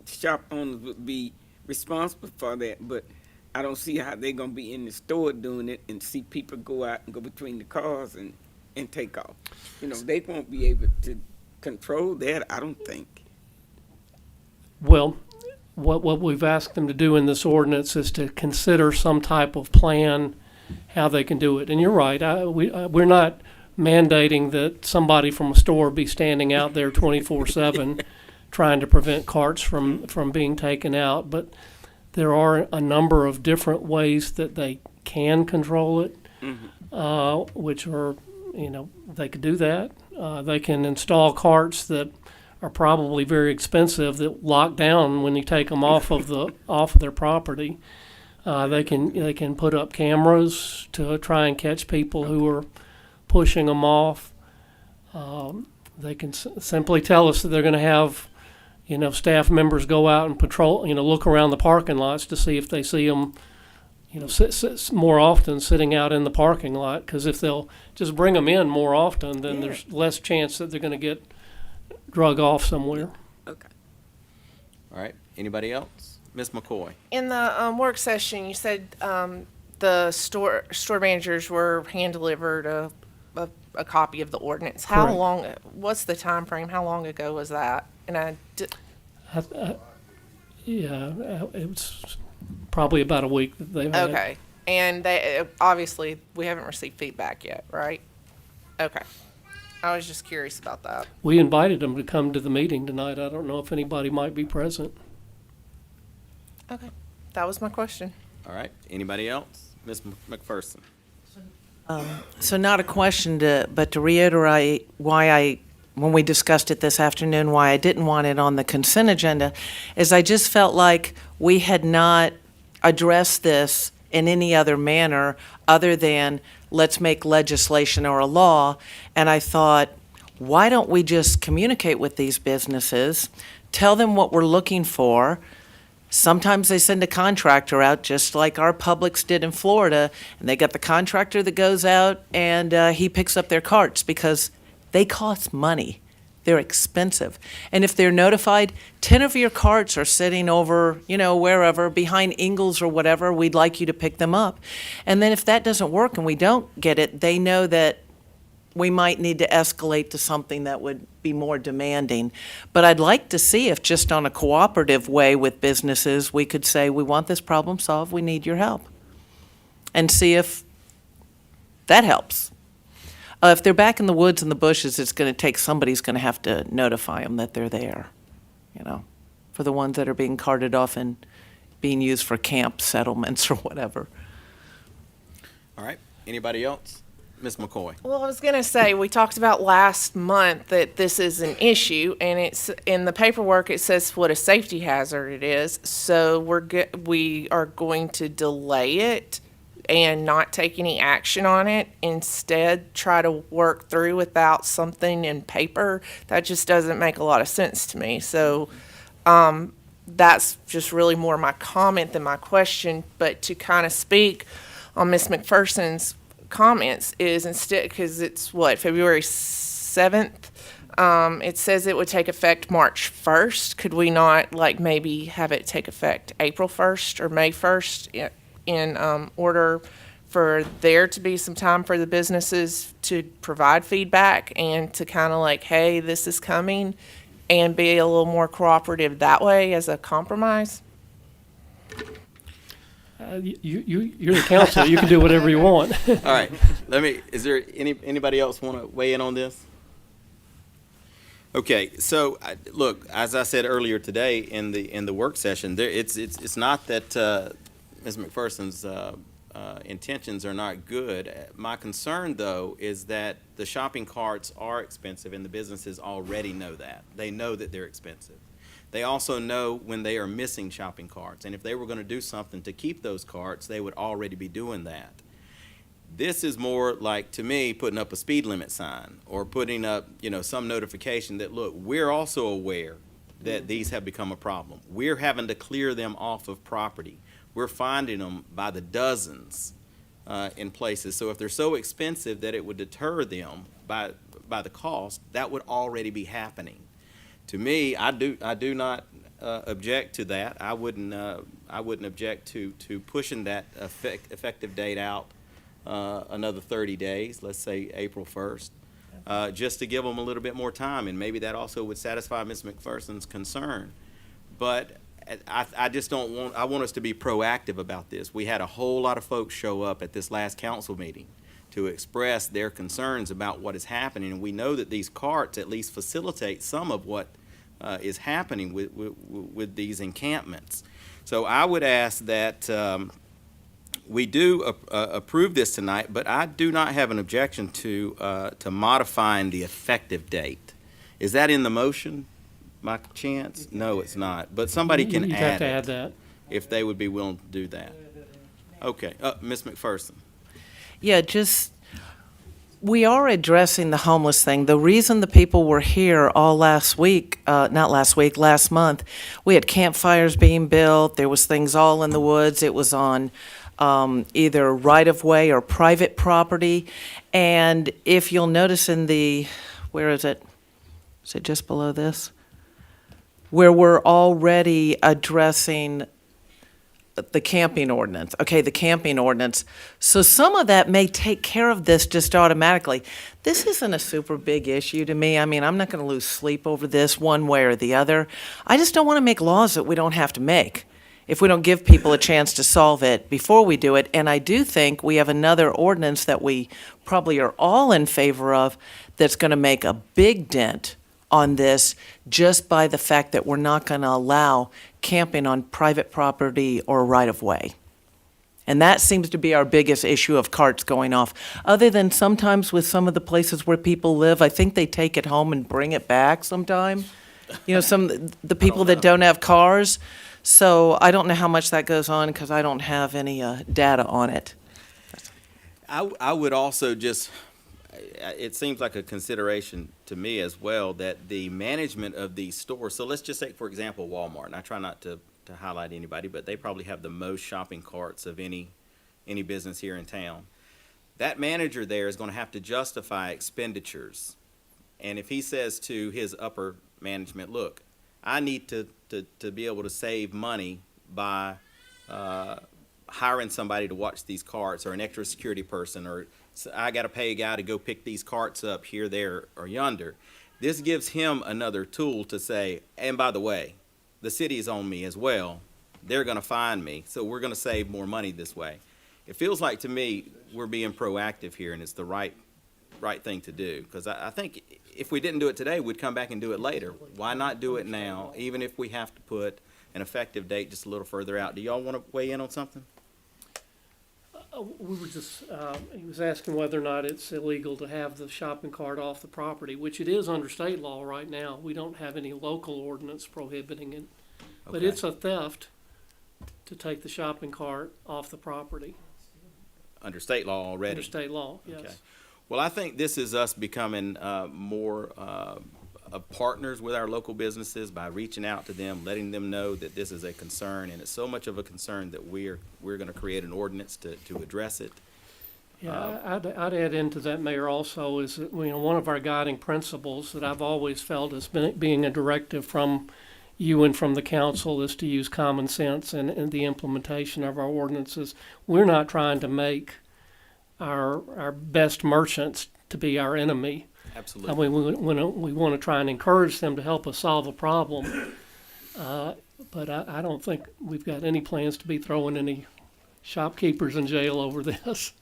shop owners would be responsible for that, but I don't see how they're going to be in the store doing it and see people go out and go between the cars and take off. You know, they won't be able to control that, I don't think. Well, what we've asked them to do in this ordinance is to consider some type of plan, how they can do it. And you're right, we're not mandating that somebody from a store be standing out there 24/7 trying to prevent carts from being taken out, but there are a number of different ways that they can control it, which are, they could do that. They can install carts that are probably very expensive that lock down when you take them off of their property. They can put up cameras to try and catch people who are pushing them off. They can simply tell us that they're going to have, staff members go out and patrol, look around the parking lots to see if they see them, more often sitting out in the parking lot. Because if they'll just bring them in more often, then there's less chance that they're going to get drug off somewhere. Okay. All right. Anybody else? Ms. McCoy. In the work session, you said the store managers were hand delivered a copy of the ordinance. How Correct. long? What's the time frame? How long ago was that? And It was probably about a week that they've had. okay, and they obviously we haven't received feedback yet, right? Okay, I was just curious about that. We invited them to come to the meeting tonight. I don't know if anybody might be present. Okay, that was my question. All right. Anybody else? Ms. McPherson. So not a question but to reiterate why when we discussed it this afternoon, why I didn't want it on the consent agenda, is I just felt like we had not addressed this in any other manner other than let's make legislation or a law. And I thought, why don't we just communicate with these businesses, tell them what we're looking for. Sometimes they send a contractor out, just like our Publix did in Florida, and they got the contractor that goes out and he picks up their carts because they cost money. They're expensive. And if they're notified, 10 of your carts are sitting over, wherever, behind Ingles or whatever, we'd like you to pick them up. And then if that doesn't work and we don't get it, they know that we might need to escalate to something that would be more demanding. But I'd like to see if just on a cooperative way with businesses, we could say, we want this problem solved, we need your help. And see if that helps. If they're back in the woods and the bushes, it's going to take, somebody's going to have to notify them that they're there, for the ones that are being carted off and being used for camp settlements or whatever. All right. Anybody else? Ms. McCoy. Well, I was going to say, we talked about last month that this is an issue, and it's in the paperwork, it says what a safety hazard it is. So we are going to delay it and not take any action on it. Instead, try to work through without something in paper. That just doesn't make a lot of sense to me. So that's just really more my comment than my question. But to kind of speak on Ms. McPherson's comments is instead, because it's February 7th, it says it would take effect March 1st. Could we not maybe have it take effect April 1st or May 1st in order for there to be some time for the businesses to provide feedback and to kind of hey, this is coming, and be a little more cooperative that way as a compromise? You're the council. You can do whatever you want. All right. Is there anybody else want to weigh in on this? Okay. So, look, as I said earlier today in the work session, it's not that Ms. McPherson's intentions are not good. My concern, though, is that the shopping carts are expensive, and the businesses already know that. They know that they're expensive. They also know when they are missing shopping carts, and if they were going to do something to keep those carts, they would already be doing that. This is more like, to me, putting up a speed limit sign or putting up, some notification that, look, we're also aware that these have become a problem. We're having to clear them off of property. We're finding them by the dozens in places. So if they're so expensive that it would deter them by the cost, that would already be happening. To me, I do not object to that. I wouldn't object to pushing that effective date out another 30 days. Let's say April 1st, just to give them a little bit more time, and maybe that also would satisfy Ms. McPherson's concern. but I just don't want, I want us to be proactive about this. We had a whole lot of folks show up at this last council meeting to express their concerns about what is happening, and we know that these carts at least facilitate some of what is happening with these encampments. So I would ask that we do approve this tonight, but I do not have an objection to modifying the effective date. Is that in the motion, by chance? No, it's not. But somebody can You'd add have to it add that. if they would be willing to do that. Okay, Ms. McPherson. Yeah, just, we are addressing the homeless thing. The reason the people were here all last week, not last week, last month, we had campfires being built, there was things all in the woods, it was on either right-of-way or private property. And if you'll notice in the, where is it? Is it just below this? Where we're already addressing the camping ordinance. Okay, the camping ordinance. So some of that may take care of this just automatically. This isn't a super big issue to me. I mean, I'm not going to lose sleep over this one way or the other. I just don't want to make laws that we don't have to make if we don't give people a chance to solve it before we do it. And I do think we have another ordinance that we probably are all in favor of that's going to make a big dent on this just by the fact that we're not going to allow camping on private property or right-of-way. And that seems to be our biggest issue of carts going off. Other than sometimes with some of the places where people live, I think they take it home and bring it back sometime. You know, the people that don't have cars. So I don't know how much that goes on because I don't have any data on it. I would also just, it seems like a consideration to me as well that the management of these stores, so let's just take, for example, Walmart, and I try not to highlight anybody, but they probably have the most shopping carts of any business here in town. That manager there is going to have to justify expenditures. And if he says to his upper management, look, I need to be able to save money by hiring somebody to watch these carts, or an extra security person, or I got to pay a guy to go pick these carts up here, there, or yonder. This gives him another tool to say, and by the way, the city is on me as well. They're going to find me, so we're going to save more money this way. It feels like to me we're being proactive here, and it's the right thing to do. Because I think if we didn't do it today, we'd come back and do it later. Why not do it now, even if we have to put an effective date just a little further out? Do y'all want to weigh in on something? We were just, he was asking whether or not it's illegal to have the shopping cart off the property, which it is under state law right now. We don't have any local ordinance prohibiting it. But Okay. it's a theft to take the shopping cart off the property. Under state law already? Under state law, yes. Okay. Well, I think this is us becoming more partners with our local businesses by reaching out to them, letting them know that this is a concern, and it's so much of a concern that we're going to create an ordinance to address it. Yeah, I'd add into that, Mayor, also is that, you know, one of our guiding principles that I've always felt has been being a directive from you and from the council is to use common sense in the implementation of our ordinances. We're not trying to make our best merchants to be our enemy. Absolutely. I mean, we want to try and encourage them to help us solve a problem. But I don't think we've got any plans to be throwing any shopkeepers in jail over this.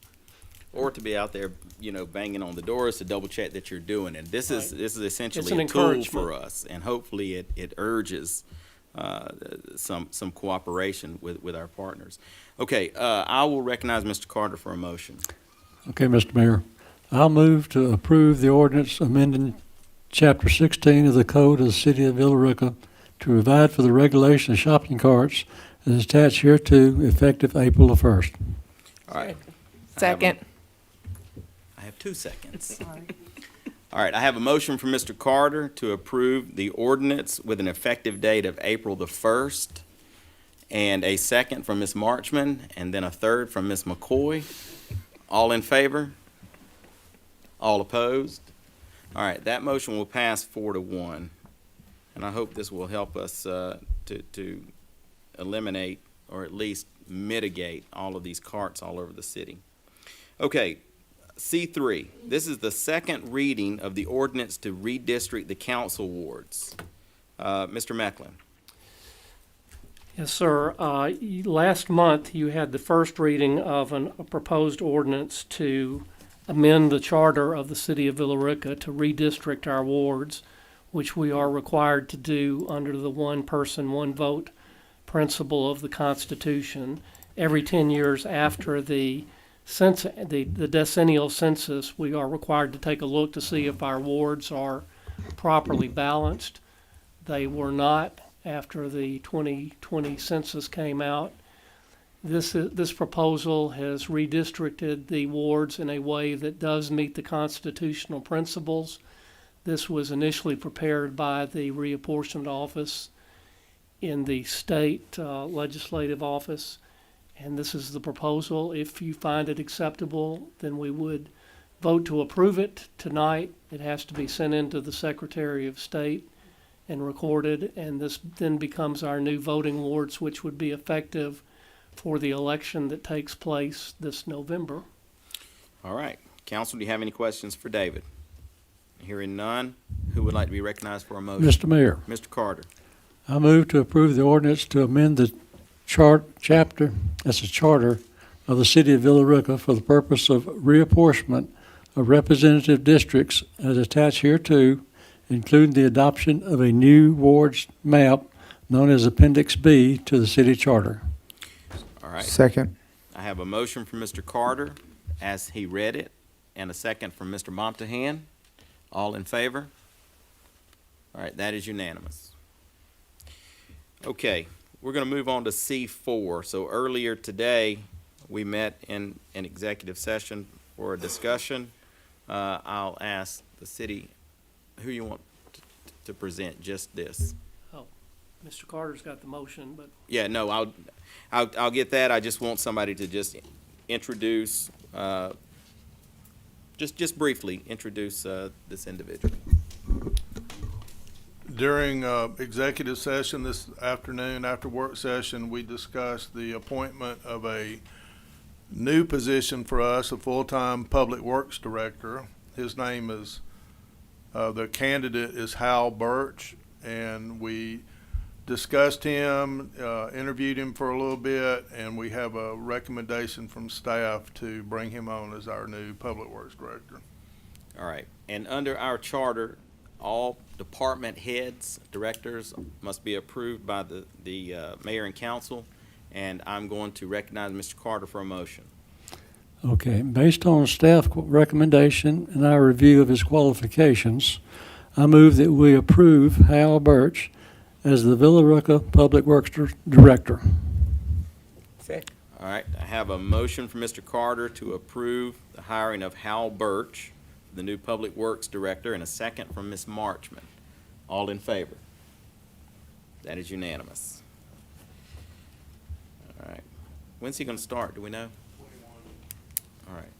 Or to be out there, you know, banging on the doors to double check that you're doing it. This is essentially an a tool encouragement for us, and hopefully it urges some cooperation with our partners. Okay, I will recognize Mr. Carter for a motion. Okay, Mr. Mayor. I'll move to approve the ordinance amending Chapter 16 of the Code of the City of Villa Rica to provide for the regulation of shopping carts as attached hereto, effective April the 1st. All right. Second. I have 2 seconds. All right, I have a motion from Mr. Carter to approve the ordinance with an effective date of April the 1st, and a second from Ms. Marchman, and then a third from Ms. McCoy. All in favor? All opposed? All right, that motion will pass 4-1, and I hope this will help us to eliminate or at least mitigate all of these carts all over the city. Okay, C3. This is the second reading of the ordinance to redistrict the council wards. Mr. Mecklin. Yes, sir. Last month, you had the first reading of a proposed ordinance to amend the charter of the city of Villa Rica to redistrict our wards, which we are required to do under the one person, one vote principle of the Constitution. Every 10 years after the decennial census, we are required to take a look to see if our wards are properly balanced. They were not after the 2020 census came out. This proposal has redistricted the wards in a way that does meet the constitutional principles. This was initially prepared by the reapportionment office in the state legislative office, and this is the proposal. If you find it acceptable, then we would vote to approve it tonight. It has to be sent into the Secretary of State and recorded, and this then becomes our new voting wards, which would be effective for the election that takes place this November. All right. Council, do you have any questions for David? Hearing none, who would like to be recognized for a motion? Mr. Mayor, Mr. Carter. I move to approve the ordinance to amend the charter of the city of Villa Rica for the purpose of reapportionment of representative districts as attached hereto, including the adoption of a new wards map known as Appendix B to the city charter. All right. Second. I have a motion from Mr. Carter as he read it, and a second from Mr. Montahan. All in favor? All right, that is unanimous. Okay, we're going to move on to C4. So earlier today, we met in an executive session for a discussion. I'll ask the city, who you want to present just this? Oh, Mr. Carter's got the motion, but Yeah, no, I'll get that. I just want somebody to just introduce, just briefly introduce this individual. During executive session this afternoon, after work session, we discussed the appointment of a new position for us, a full-time public works director. His name is, the candidate is Hal Birch, and we discussed him, interviewed him for a little bit, and we have a recommendation from staff to bring him on as our new public works director. All right, and under our charter, all department heads, directors must be approved by the mayor and council, and I'm going to recognize Mr. Carter for a motion. Okay, based on staff recommendation and our review of his qualifications, I move that we approve Hal Birch as the Villa Rica Public Works Director. Second. All right, I have a motion from Mr. Carter to approve the hiring of Hal Birch, the new Public Works Director, and a second from Ms. Marchman. All in favor? That is unanimous. All right. When's he going to start? Do we know? 21. All right.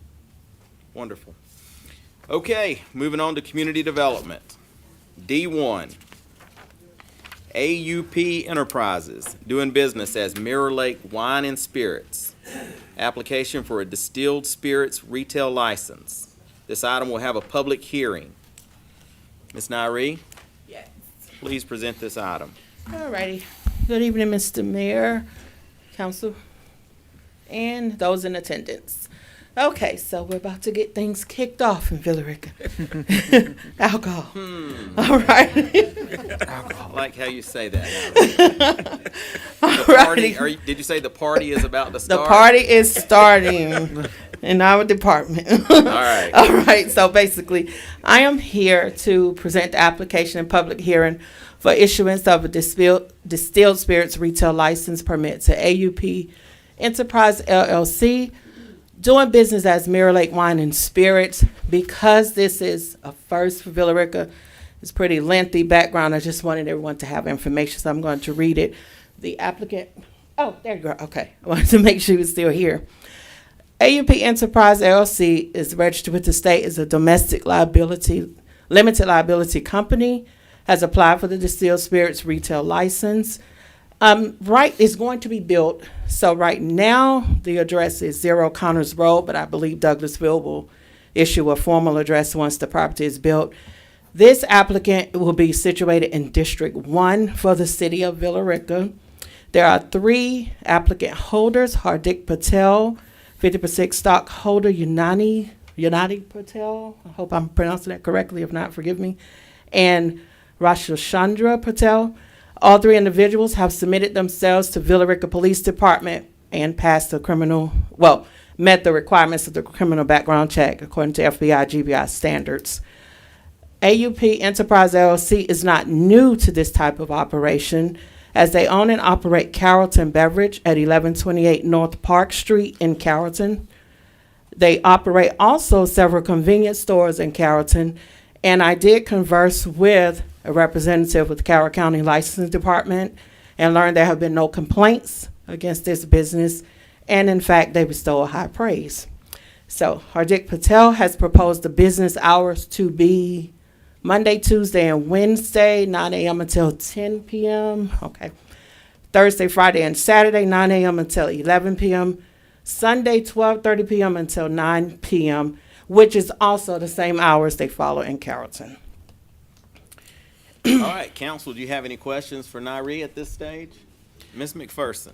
Wonderful. Okay, moving on to community development. D1. AUP Enterprises, doing business as Mirror Lake Wine and Spirits. Application for a distilled spirits retail license. This item will have a public hearing. Ms. Nairi, Yes. please present this item. All righty. Good evening, Mr. Mayor, council, and those in attendance. Okay, so we're about to get things kicked off in Villa Rica. Alcohol. All right. I like how you say that. The party, did you say the party is about to start? The party is starting in our department. All right. All right, so basically, I am here to present the application and public hearing for issuance of a distilled spirits retail license permit to AUP Enterprise LLC, doing business as Mirror Lake Wine and Spirits. Because this is a first for Villa Rica, it's pretty lengthy background. I just wanted everyone to have information, so I'm going to read it. The applicant, oh, there you go. Okay, I wanted to make sure he was still here. AUP Enterprise LLC is registered with the state as a domestic liability, limited liability company, has applied for the distilled spirits retail license. It's going to be built. So right now, the address is 0 Connors Road, but I believe Douglasville will issue a formal address once the property is built. This applicant will be situated in District 1 for the city of Villa Rica. There are 3 applicant holders: Hardik Patel, 50% stockholder, Unani Patel. I hope I'm pronouncing that correctly. If not, forgive me. And Rashashandra Patel. All 3 individuals have submitted themselves to Villa Rica Police Department and passed met the requirements of the criminal background check according to FBI GBI standards. AUP Enterprise LLC is not new to this type of operation, as they own and operate Carrollton Beverage at 1128 North Park Street in Carrollton. They operate also several convenience stores in Carrollton, and I did converse with a representative with the Carroll County Licensing Department and learned there have been no complaints against this business, and in fact, they bestow a high praise. So Hardik Patel has proposed the business hours to be Monday, Tuesday, and Wednesday, 9 a.m. until 10 p.m. Okay. Thursday, Friday, and Saturday, 9 a.m. until 11 p.m. Sunday, 12:30 p.m. until 9 p.m., which is also the same hours they follow in Carrollton. All right, council, do you have any questions for Nairi at this stage? Ms. McPherson.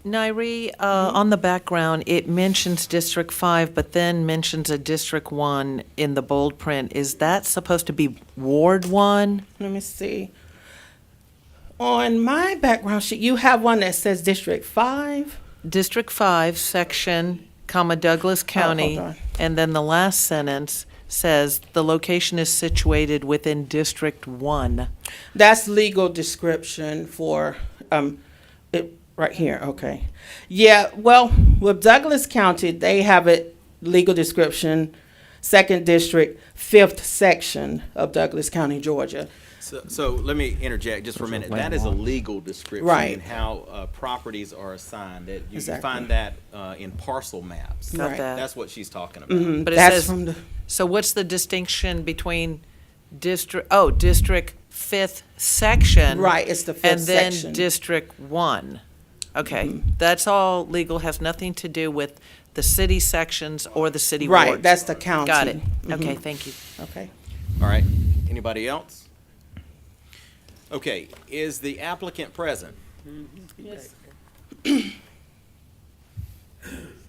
Nairi, on the background, it mentions District 5, but then mentions a District 1 in the bold print. Is that supposed to be Ward 1? Let me see. On my background sheet, you have one that says District 5. District 5, section, comma, Douglas County, hold on. and then the last sentence says the location is situated within District 1. That's legal description for it right here. Okay. Yeah, well, with Douglas County, they have it legal description, 2nd District, 5th section of Douglas County, Georgia. So let me interject just for a minute. That is a legal description Right. in how properties are assigned. That you Exactly. find that in parcel maps. Got that. That's what she's talking about. Mhm, But it that's says, from the so what's the distinction between District 5th section? right. It's the 5th And then section. District 1. Okay, that's all legal, has nothing to do with the city sections or the city wards. Right. That's the county. Got it. Mhm. Okay, thank you. Okay. All right. Anybody else? Okay. Is the applicant present? Yes.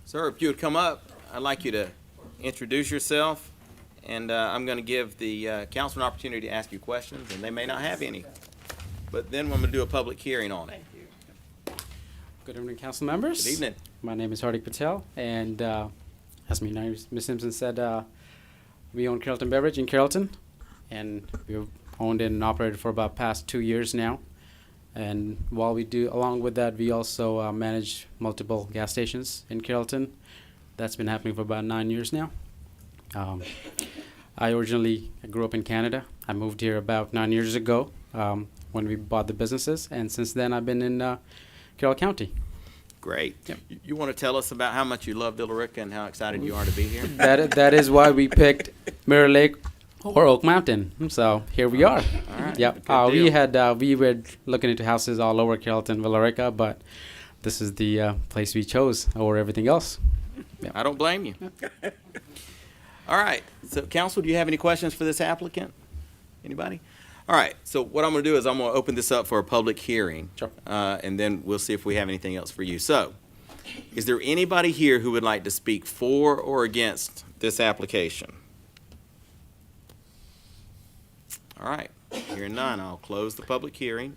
Sir, if you would come up, I'd like you to introduce yourself, and I'm going to give the council an opportunity to ask you questions, and they may not have any. But then I'm going to do a public hearing on it. Good evening, council members. Good evening. My name is Hardik Patel, and as Ms. Simpson said, we own Carrollton Beverage in Carrollton, and we've owned and operated for about past 2 years now. And while we do, along with that, we also manage multiple gas stations in Carrollton. That's been happening for about 9 years now. I originally grew up in Canada. I moved here about 9 years ago when we bought the businesses, and since then I've been in Carroll County. Great. Yep. You want to tell us about how much you love Villa Rica and how excited you are to be here? That is why we picked Mirror Lake or Oak Mountain. So here we are. All right. Yep. Good We were looking into houses all over Carrollton, Villa Rica, but this is the place we chose over everything else. Yep. I don't blame you. All right. So, council, do you have any questions for this applicant? Anybody? All right. So, what I'm going to do is I'm going to open this up for a public hearing, Sure. and then we'll see if we have anything else for you. So, is there anybody here who would like to speak for or against this application? All right. Hearing none, I'll close the public hearing.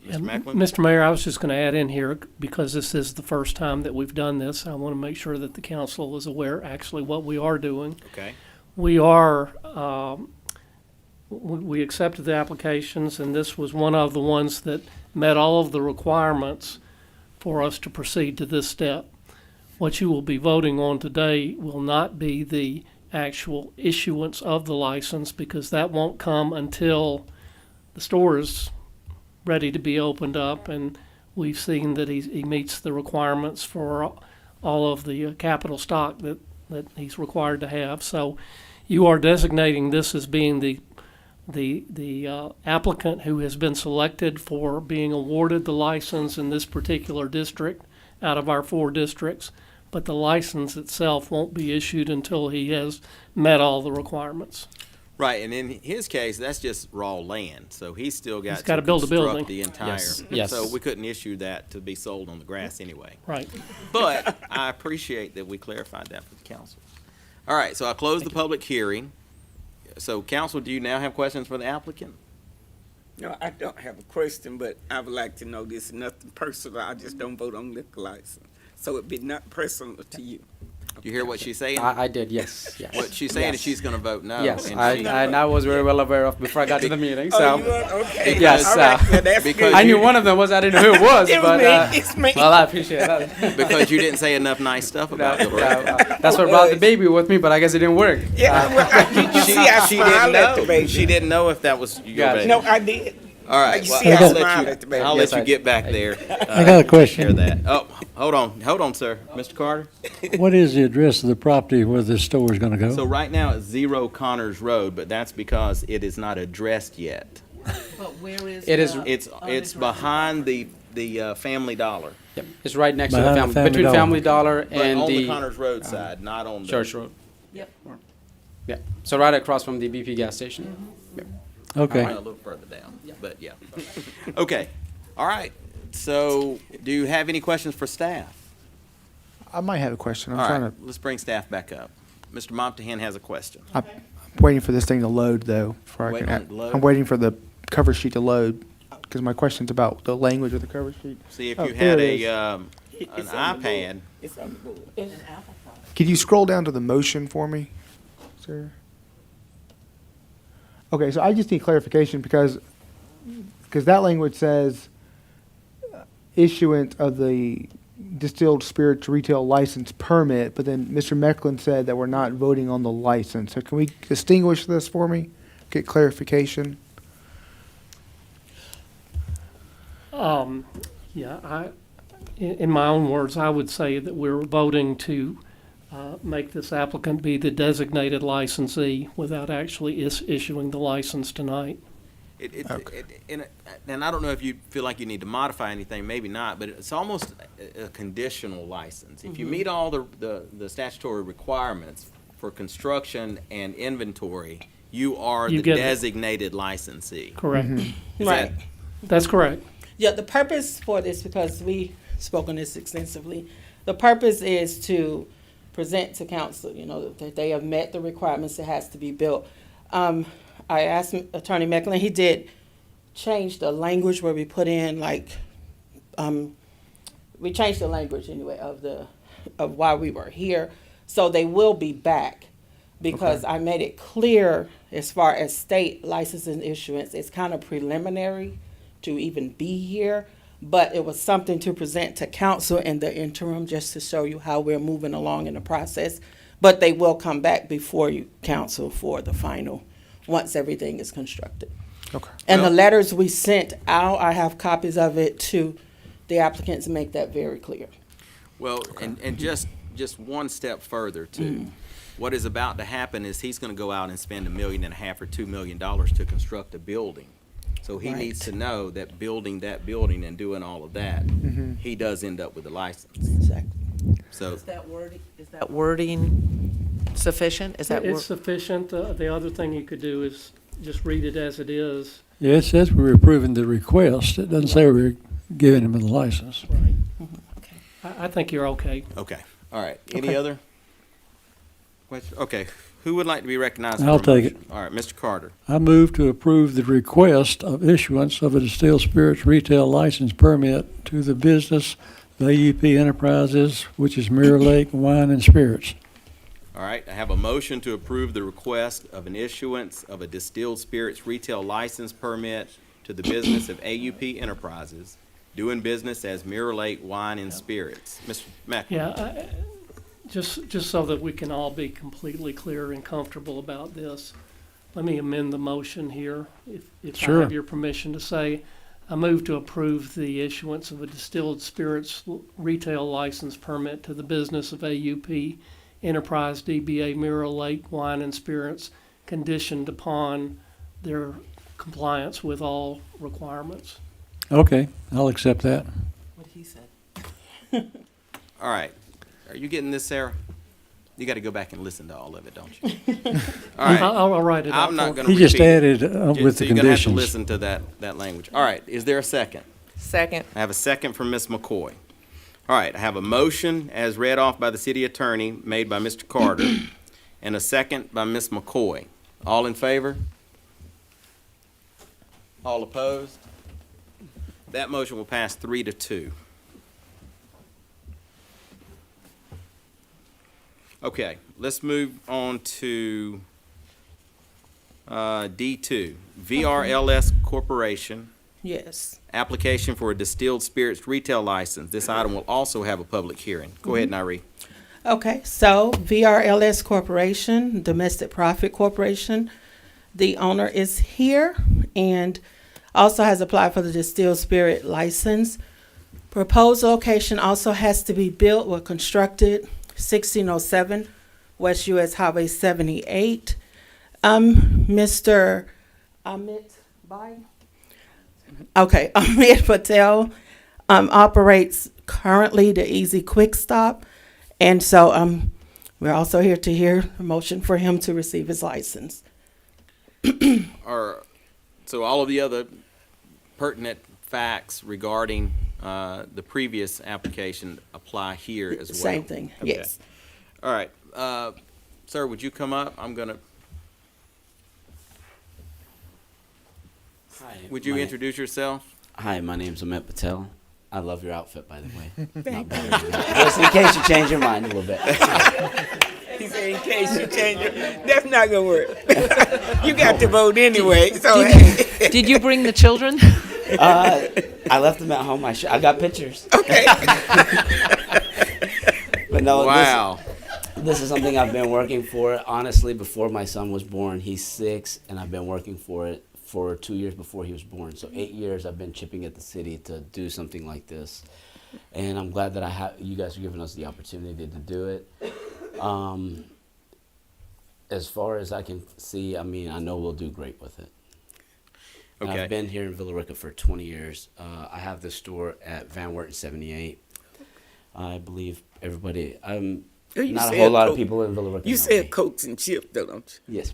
Mr. Macklin? Mr. Mayor, I was just going to add in here, because this is the first time that we've done this, I want to make sure that the council is aware actually what we are doing. Okay. We are, we accepted the applications, and this was one of the ones that met all of the requirements for us to proceed to this step. What you will be voting on today will not be the actual issuance of the license, because that won't come until the store is ready to be opened up, and we've seen that he meets the requirements for all of the capital stock that he's required to have. So you are designating this as being the applicant who has been selected for being awarded the license in this particular district out of our 4 districts, but the license itself won't be issued until he has met all the requirements. Right, and in his case, that's just raw land, so he's still got He's gotta to build a construct building. the entire. Yes. So we couldn't issue that to be sold on the grass anyway. Right. But I appreciate that we clarified that for the council. All right, so I close the public hearing. So council, do you now have questions for the applicant? No, I don't have a question, but I would like to know this, nothing personal, I just don't vote on liquor license. So it'd be not personal to you. Do you hear what she's saying? I did, yes. What she's saying Yes. is she's gonna vote no. Yes, and I, she- and I was very well aware of before I got to the meeting, so. Oh, you are? Okay. Yes, All right, well, that's because good. I knew one of them was, I didn't know who it was, It was but, me, it's me. well, I appreciate that. Because you didn't say enough nice stuff about No, the record. that's what brought the baby with me, but I guess it didn't work. Yeah, well, you see, I She didn't smiled at the know. baby. She didn't know if that was your Got it. baby. No, I did. All right, You well, see, I I'll smiled let at the baby. you, I'll Yes, let you I- get back there. I got a question. Share that. Oh, hold on, sir. Mr. Carter? What is the address of the property where this store is gonna go? So right now it's 0 Connors Road, but that's because it is not addressed yet. But where is It is- It's behind the Family Dollar. Yep, it's right next to Behind the the family, Family between Dollar. Family Dollar But and on the the Connors Road side, not on the. Church Road. Yep. Yeah, so right across from the BP gas station. Yep. Okay. A little further down, but yeah. Okay, all right. So do you have any questions for staff? I might have a question. I'm All trying right, let's bring staff back up. Mr. Montahan has a question. I'm waiting for this thing to load, though. Before I Waiting can on it to load? I'm waiting for the cover sheet to load, because my question's about the language of the cover sheet. See if Oh, you there had it is. an It's on the board. iPad. It's on the board. Could you scroll down to the motion for me, sir? Okay, so I just need clarification because that language says issuance of the distilled spirits retail license permit, but then Mr. Mecklin said that we're not voting on the license. So can we distinguish this for me? Get clarification? Yeah, in my own words, I would say that we're voting to make this applicant be the designated licensee without actually issuing the license tonight. And I don't know if you feel like you need to modify anything, maybe not, but it's almost a conditional license. If you meet all the statutory requirements for construction and inventory, you are You the get it. designated licensee. Correct. Is Right. That's correct. Yeah, the purpose for this, because we spoke on this extensively, the purpose is to present to council, that they have met the requirements that has to be built. I asked Attorney Mecklin, he did change the language where we put in we changed the language anyway of why we were here. So they will be back because I made it clear as far as state licensing issuance, it's kind of preliminary to even be here, but it was something to present to council in the interim just to show you how we're moving along in the process. But they will come back before you council for the final, once everything is constructed. Okay. And the letters we sent out, I have copies of it to the applicants to make that very clear. Well, and just one step further too. What is about to happen is he's gonna go out and spend $1.5 million or $2 million to construct a building. So he needs to know that building that building and doing all of that, he does end up with a license. Exactly. So, Is that wording sufficient? Is that It's sufficient. The other thing you could do is just read it as it is. Yeah, it says we're approving the request. It doesn't say we're giving him a license. Right. I think you're okay. okay, all right. Any Okay. other questions? Okay, who would like to be recognized? I'll for a take motion? All right, Mr. Carter. I move to approve the request of issuance of a distilled spirits retail license permit to the business of AUP Enterprises, which is Mirror Lake Wine and Spirits. All right, I have a motion to approve the request of an issuance of a distilled spirits retail license permit to the business of AUP Enterprises, doing business as Mirror Lake Wine and Spirits. Mr. Mack. Yeah, just so that we can all be completely clear and comfortable about this, let me amend the motion here, if I Sure. have your permission to say. I move to approve the issuance of a distilled spirits retail license permit to the business of AUP Enterprise DBA Mirror Lake Wine and Spirits, conditioned upon their compliance with all requirements. Okay, I'll accept that. What he said. All right, are you getting this, Sarah? You got to go back and listen to all of it, don't you? All right. I'll write it out. I'm not for going to He just repeat it. added with So the you're going to have to conditions. listen to that language. All right. Is there a second? Second. I have a second from Ms. McCoy. All right. I have a motion as read off by the city attorney made by Mr. Carter and a second by Ms. McCoy. All in favor? All opposed? That motion will pass 3-2. Okay, let's move on to D2. VRLS Corporation, Yes. application for a distilled spirits retail license. This item will also have a public hearing. Go ahead, Nairi. Okay, so VRLS Corporation, Domestic Profit Corporation, the owner is here and also has applied for the distilled spirit license. Proposed location also has to be built or constructed 1607 West US Highway 78. Mr. Amit Bhai? Okay, Amit Patel operates currently the Easy Quick Stop. And so we're also here to hear a motion for him to receive his license. So all of the other pertinent facts regarding the previous application apply here as well? Same thing, Okay. yes. All right. Sir, would you come up? I'm going to... Hi. Would you introduce yourself? Hi, my name's Amit Patel. I love your outfit, by the way. Not better than that. Just in case you change your mind a little bit. He said, in case you change your, that's not gonna work. You got to vote anyway, so hey. Did you bring the children? I left them at home. I got pictures. Okay. But no, Wow. This is something I've been working for, honestly, before my son was born. He's 6, and I've been working for it for 2 years before he was born. So 8 years I've been chipping at the city to do something like this. And I'm glad that you guys are giving us the opportunity to do it. As far as I can see, I mean, I know we'll do great with it. And Okay. I've been here in Villa Rica for 20 years. I have this store at Van Wert 78. I believe everybody, You not a said whole lot of Coke. people in Villa Rica. You know said me. Cokes and chips, though, don't you? Yes.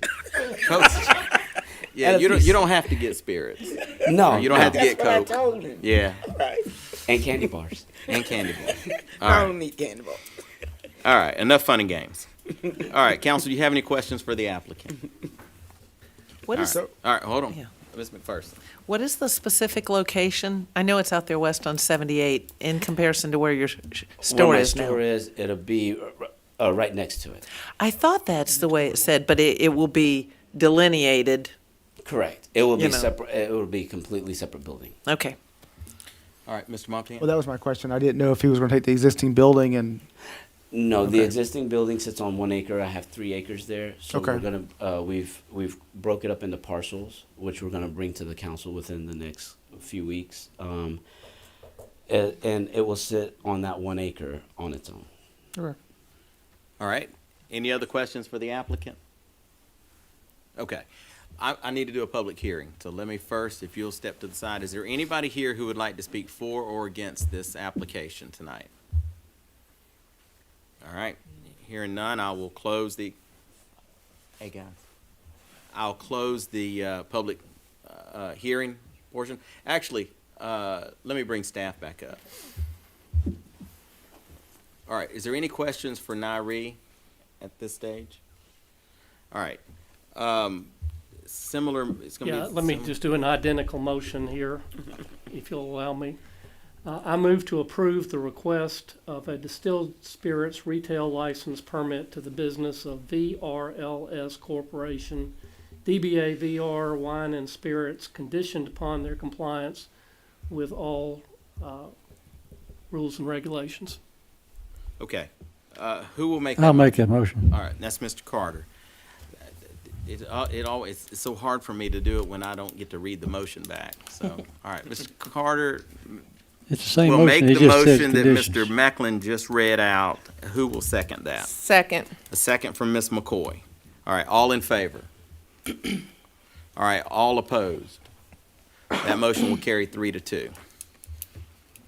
Yeah, you don't have to get spirits. No. Or you don't have to That's get what I Coke. told him. Yeah. Right. And candy bars. And candy bars. All I right. don't need candy bars. All right. Enough fun and games. All right, council, do you have any questions for the applicant? What is All right, hold on. Yeah. Ms. McPherson. what is the specific location? I know it's out there west on 78 in comparison to where your store Where my is now. store is, it'll be right next to it. I thought that's the way it said, but it will be delineated. Correct. It will be You know. separate. It will be completely separate building. Okay. All right, Mr. Montana. Well, that was my question. I didn't know if he was going to take the existing building and. No, the Okay. existing building sits on 1 acre. I have 3 acres there. So Okay. we're gonna we've broke it up into parcels, which we're gonna bring to the council within the next few weeks. And it will sit on that 1 acre on its own. Okay. All right. Any other questions for the applicant? Okay. I need to do a public hearing. So let me first, if you'll step to the side, is there anybody here who would like to speak for or against this application tonight? All right. Hearing none, I will close the, hey guys, I'll close the public hearing portion. Actually, let me bring staff back up. All right. Is there any questions for Nairi at this stage? All right. Similar, it's going to be. Yeah, let me just do an identical motion here, if you'll allow me. I move to approve the request of a distilled spirits retail license permit to the business of VRLS Corporation, DBA VR Wine and Spirits, conditioned upon their compliance with all rules and regulations. Okay. Who will make? I'll make that motion. All right, that's Mr. Carter. It always, it's so hard for me to do it when I don't get to read the motion back. So, all right, Mr. Carter It's the same will motion. make It the just said motion that conditions. Mr. Macklin just read out. Who will second that? Second. A second from Ms. McCoy. All right, all in favor? All right, all opposed? That motion will carry 3-2.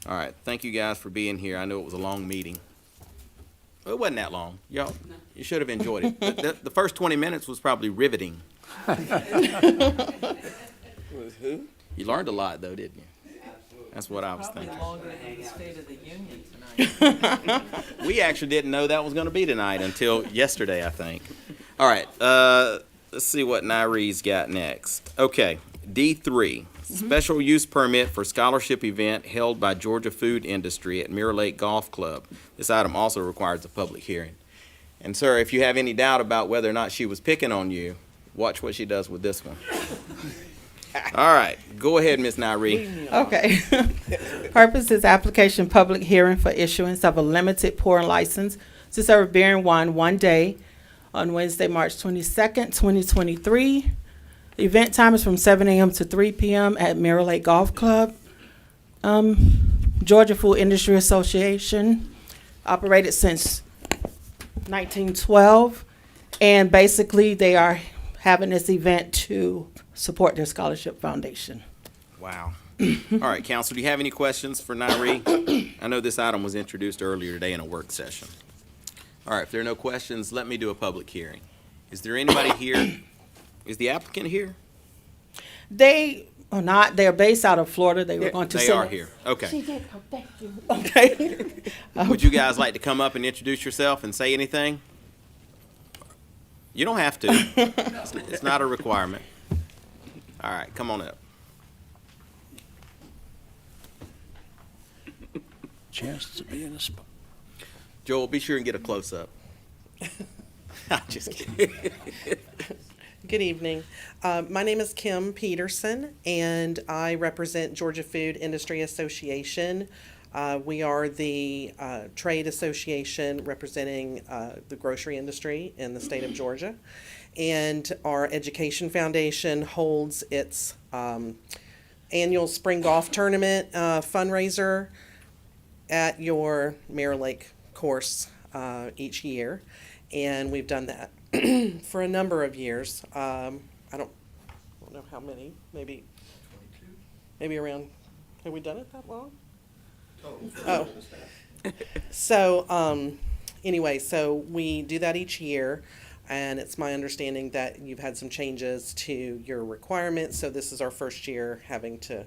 All right, thank you guys for being here. I know it was a long meeting. It wasn't that long. Y'all, you should have enjoyed it. The first 20 minutes was probably riveting. Was who? You learned a lot, though, didn't you? That's what I was thinking. Longer than the State of the Union tonight. We actually didn't know that was going to be tonight until yesterday, I think. All right, let's see what Nairee's got next. Okay, D3, special use permit for scholarship event held by Georgia Food Industry at Mirror Lake Golf Club. This item also requires a public hearing. And sir, if you have any doubt about whether or not she was picking on you, watch what she does with this one. All right, go ahead, Ms. Nairee. Okay. Purpose is application public hearing for issuance of a limited pouring license to serve beer and wine one day on Wednesday, March 22nd, 2023. The event time is from 7 a.m. to 3 p.m. at Mirror Lake Golf Club. Georgia Food Industry Association, operated since 1912. And basically, they are having this event to support their scholarship foundation. Wow. All right, council, do you have any questions for Nairee? I know this item was introduced earlier today in a work session. All right, if there are no questions, let me do a public hearing. Is there anybody here? Is the applicant here? They are not. They're based out of Florida. They were going to They send are us- here. Okay. She did. Oh, thank you. Okay. Would you guys like to come up and introduce yourself and say anything? You don't have to. It's not a requirement. All right, come on up. Chance to be in a spot. Joel, be sure and get a close-up. I'm just kidding. Good evening. My name is Kim Peterson, and I represent Georgia Food Industry Association. We are the trade association representing the grocery industry in the state of Georgia. And our education foundation holds its annual spring golf tournament fundraiser at your Mirror Lake course each year. And we've done that for a number of years. I don't know how many, maybe around, have we done it that long? Oh. So, anyway, so we do that each year, and it's my understanding that you've had some changes to your requirements, so this is our first year having to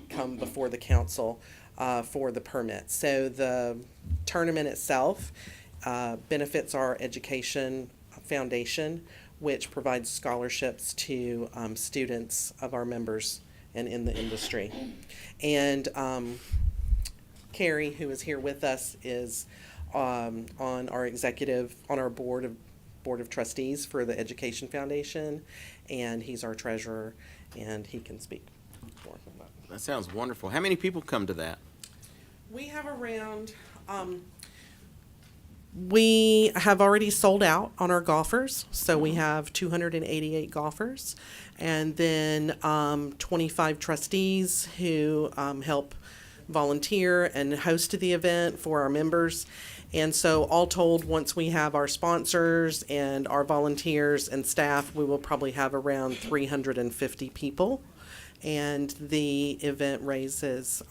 come before the council for the permit. So the tournament itself benefits our education foundation, which provides scholarships to students of our members and in the industry. And Carrie, who is here with us, is on our board of trustees for the Education Foundation, and he's our treasurer, and he can speak more on that. That sounds wonderful. How many people come to that? We have around, we have already sold out on our golfers, so we have 288 golfers, and then 25 trustees who help volunteer and host the event for our members. And so all told, once we have our sponsors and our volunteers and staff, we will probably have around 350 people. And the event raises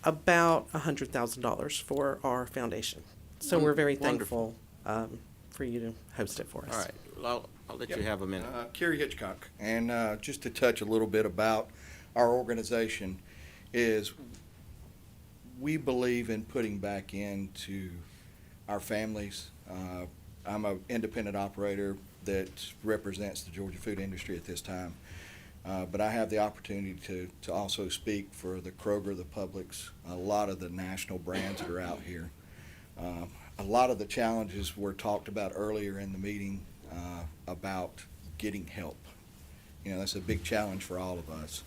about $100,000 for our foundation. So we're very Wonderful. thankful for you to host it for us. All right, well, I'll let you have a minute. Kerry Hitchcock, and just to touch a little bit about our organization is we believe in putting back into our families. I'm an independent operator that represents the Georgia food industry at this time, but I have the opportunity to also speak for the Kroger, the Publix, a lot of the national brands that are out here. A lot of the challenges were talked about earlier in the meeting about getting help. You know, that's a big challenge for all of us.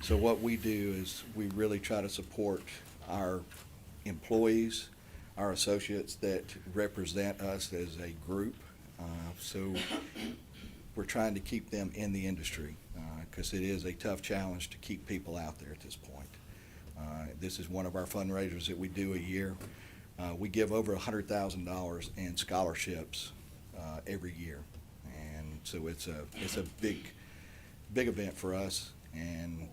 So what we do is we really try to support our employees, our associates that represent us as a group. So we're trying to keep them in the industry because it is a tough challenge to keep people out there at this point. This is one of our fundraisers that we do a year. We give over $100,000 in scholarships every year, and so it's a big event for us. And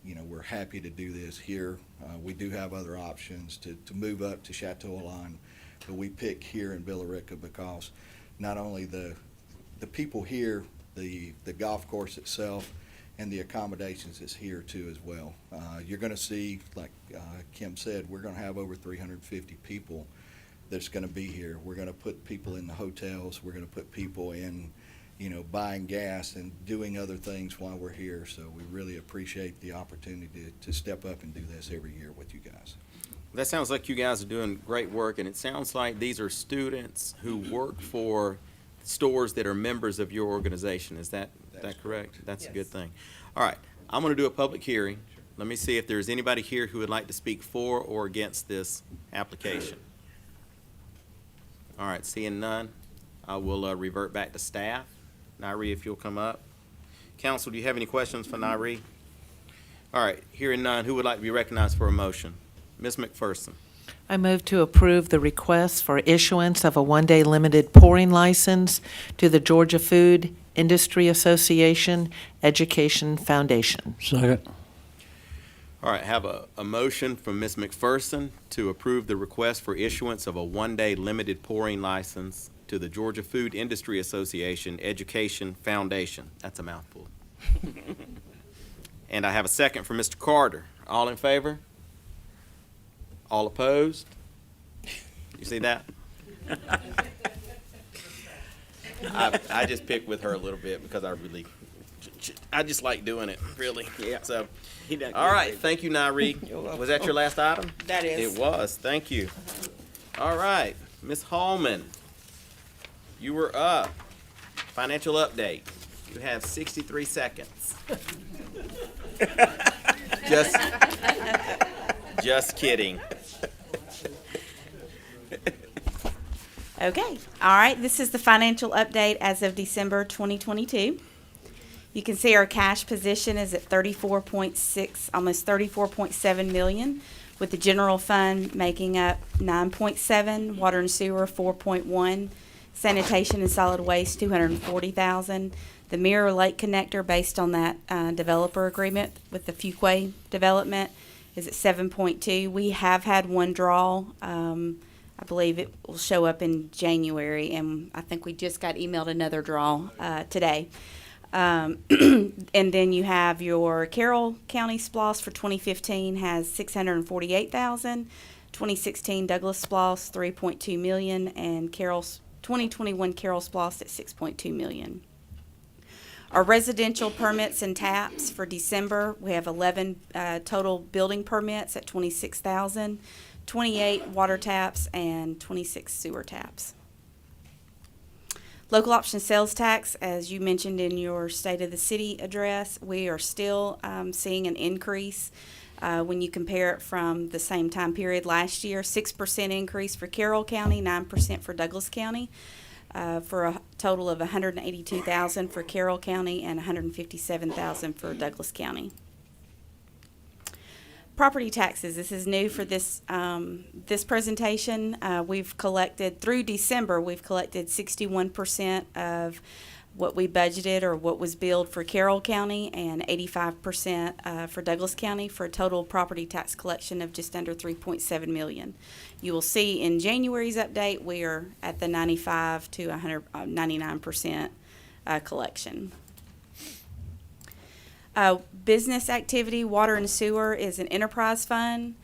you know, we're happy to do this here. We do have other options to move up to Chateau Alon, that we pick here in Villa Rica, because not only the people here, the golf course itself, and the accommodations is here too as well. You're going to see, like Kim said, we're going to have over 350 people that's going to be here. We're going to put people in the hotels. We're going to put people in, buying gas and doing other things while we're here. So we really appreciate the opportunity to step up and do this every year with you guys. That sounds like you guys are doing great work, and it sounds like these are students who work for stores that are members of your organization. Is that correct? That's a good thing. All right, I'm going to do a public hearing. Let me see if there's anybody here who would like to speak for or against this application. All right, seeing none, I will revert back to staff. Nairi, if you'll come up. Council, do you have any questions for Nairi? All right, hearing none, who would like to be recognized for a motion? Ms. McPherson. I move to approve the request for issuance of a one-day limited pouring license to the Georgia Food Industry Association Education Foundation. Second. All right, have a motion from Ms. McPherson to approve the request for issuance of a one-day limited pouring license to the Georgia Food Industry Association Education Foundation. That's a mouthful. And I have a second from Mr. Carter. All in favor? All opposed? You see that? I just picked with her a little bit because I just like doing it, really. Yeah. So, all right, thank you, Nairi. Was that your last item? That is. It was, thank you. All right, Ms. Hallman, you were up. Financial update. You have 63 seconds. Just kidding. Okay, all right, this is the financial update as of December 2022. You can see our cash position is at 34.6, almost 34.7 million, with the general fund making up 9.7, water and sewer 4.1, sanitation and solid waste 240,000. The Mirror Lake connector, based on that developer agreement with the Fuquay development, is at 7.2. We have had one draw. I believe it will show up in January, and I think we just got emailed another draw today. And then you have your Carroll County SPLOST for 2015 has 648,000. 2016 Douglas SPLOST 3.2 million, and Carroll's 2021 Carroll SPLOST at 6.2 million. Our residential permits and taps for December, we have 11 total building permits at 26,000, 28 water taps, and 26 sewer taps. Local option sales tax, as you mentioned in your State of the City address, we are still seeing an increase when you compare it from the same time period last year. 6% increase for Carroll County, 9% for Douglas County, for a total of $182,000 for Carroll County and $157,000 for Douglas County. Property taxes. This is new for this this presentation. We've collected through December. We've collected 61% of what we budgeted or what was billed for Carroll County, and 85% for Douglas County, for a total property tax collection of just under $3.7 million. You will see in January's update we are at the 95 to 99% collection. Business activity, water and sewer is an enterprise fund.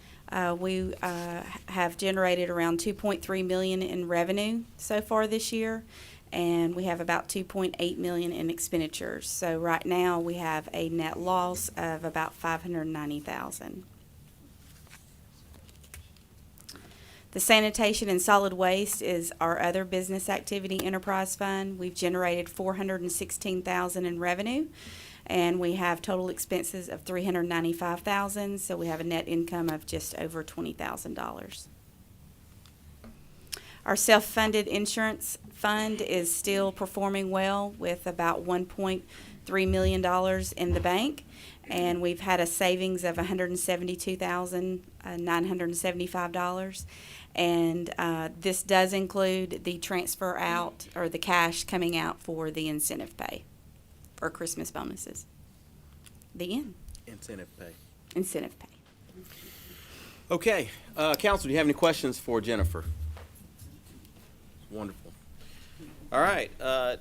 We have generated around $2.3 million in revenue so far this year, and we have about $2.8 million in expenditures. So right now we have a net loss of about $590,000. The sanitation and solid waste is our other business activity enterprise fund. We've generated $416,000 in revenue, and we have total expenses of $395,000, so we have a net income of just over $20,000. Our self-funded insurance fund is still performing well with about $1.3 million in the bank, and we've had a savings of $172,975. And this does include the transfer out, or the cash coming out for the incentive pay for Christmas bonuses. The end. Incentive pay. Incentive pay. Okay, Council, do you have any questions for Jennifer? Wonderful. All right,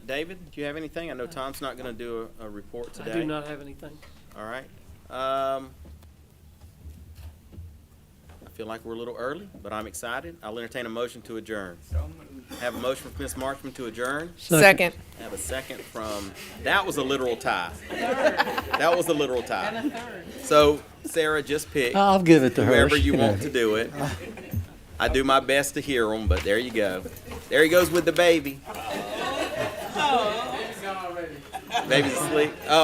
David, do you have anything? I know Tom's not going to do a report today. I do not have anything. All right. I feel like we're a little early, but I'm excited. I'll entertain a motion to adjourn. Have a motion from Ms. Marchman to adjourn. Second. Have a second from, that was a literal tie. That was a literal tie. So, Sarah, just pick. I'll give it to her. Whoever you want to do it. I do my best to hear them, but there you go. There he goes with the baby. Baby's asleep. Oh.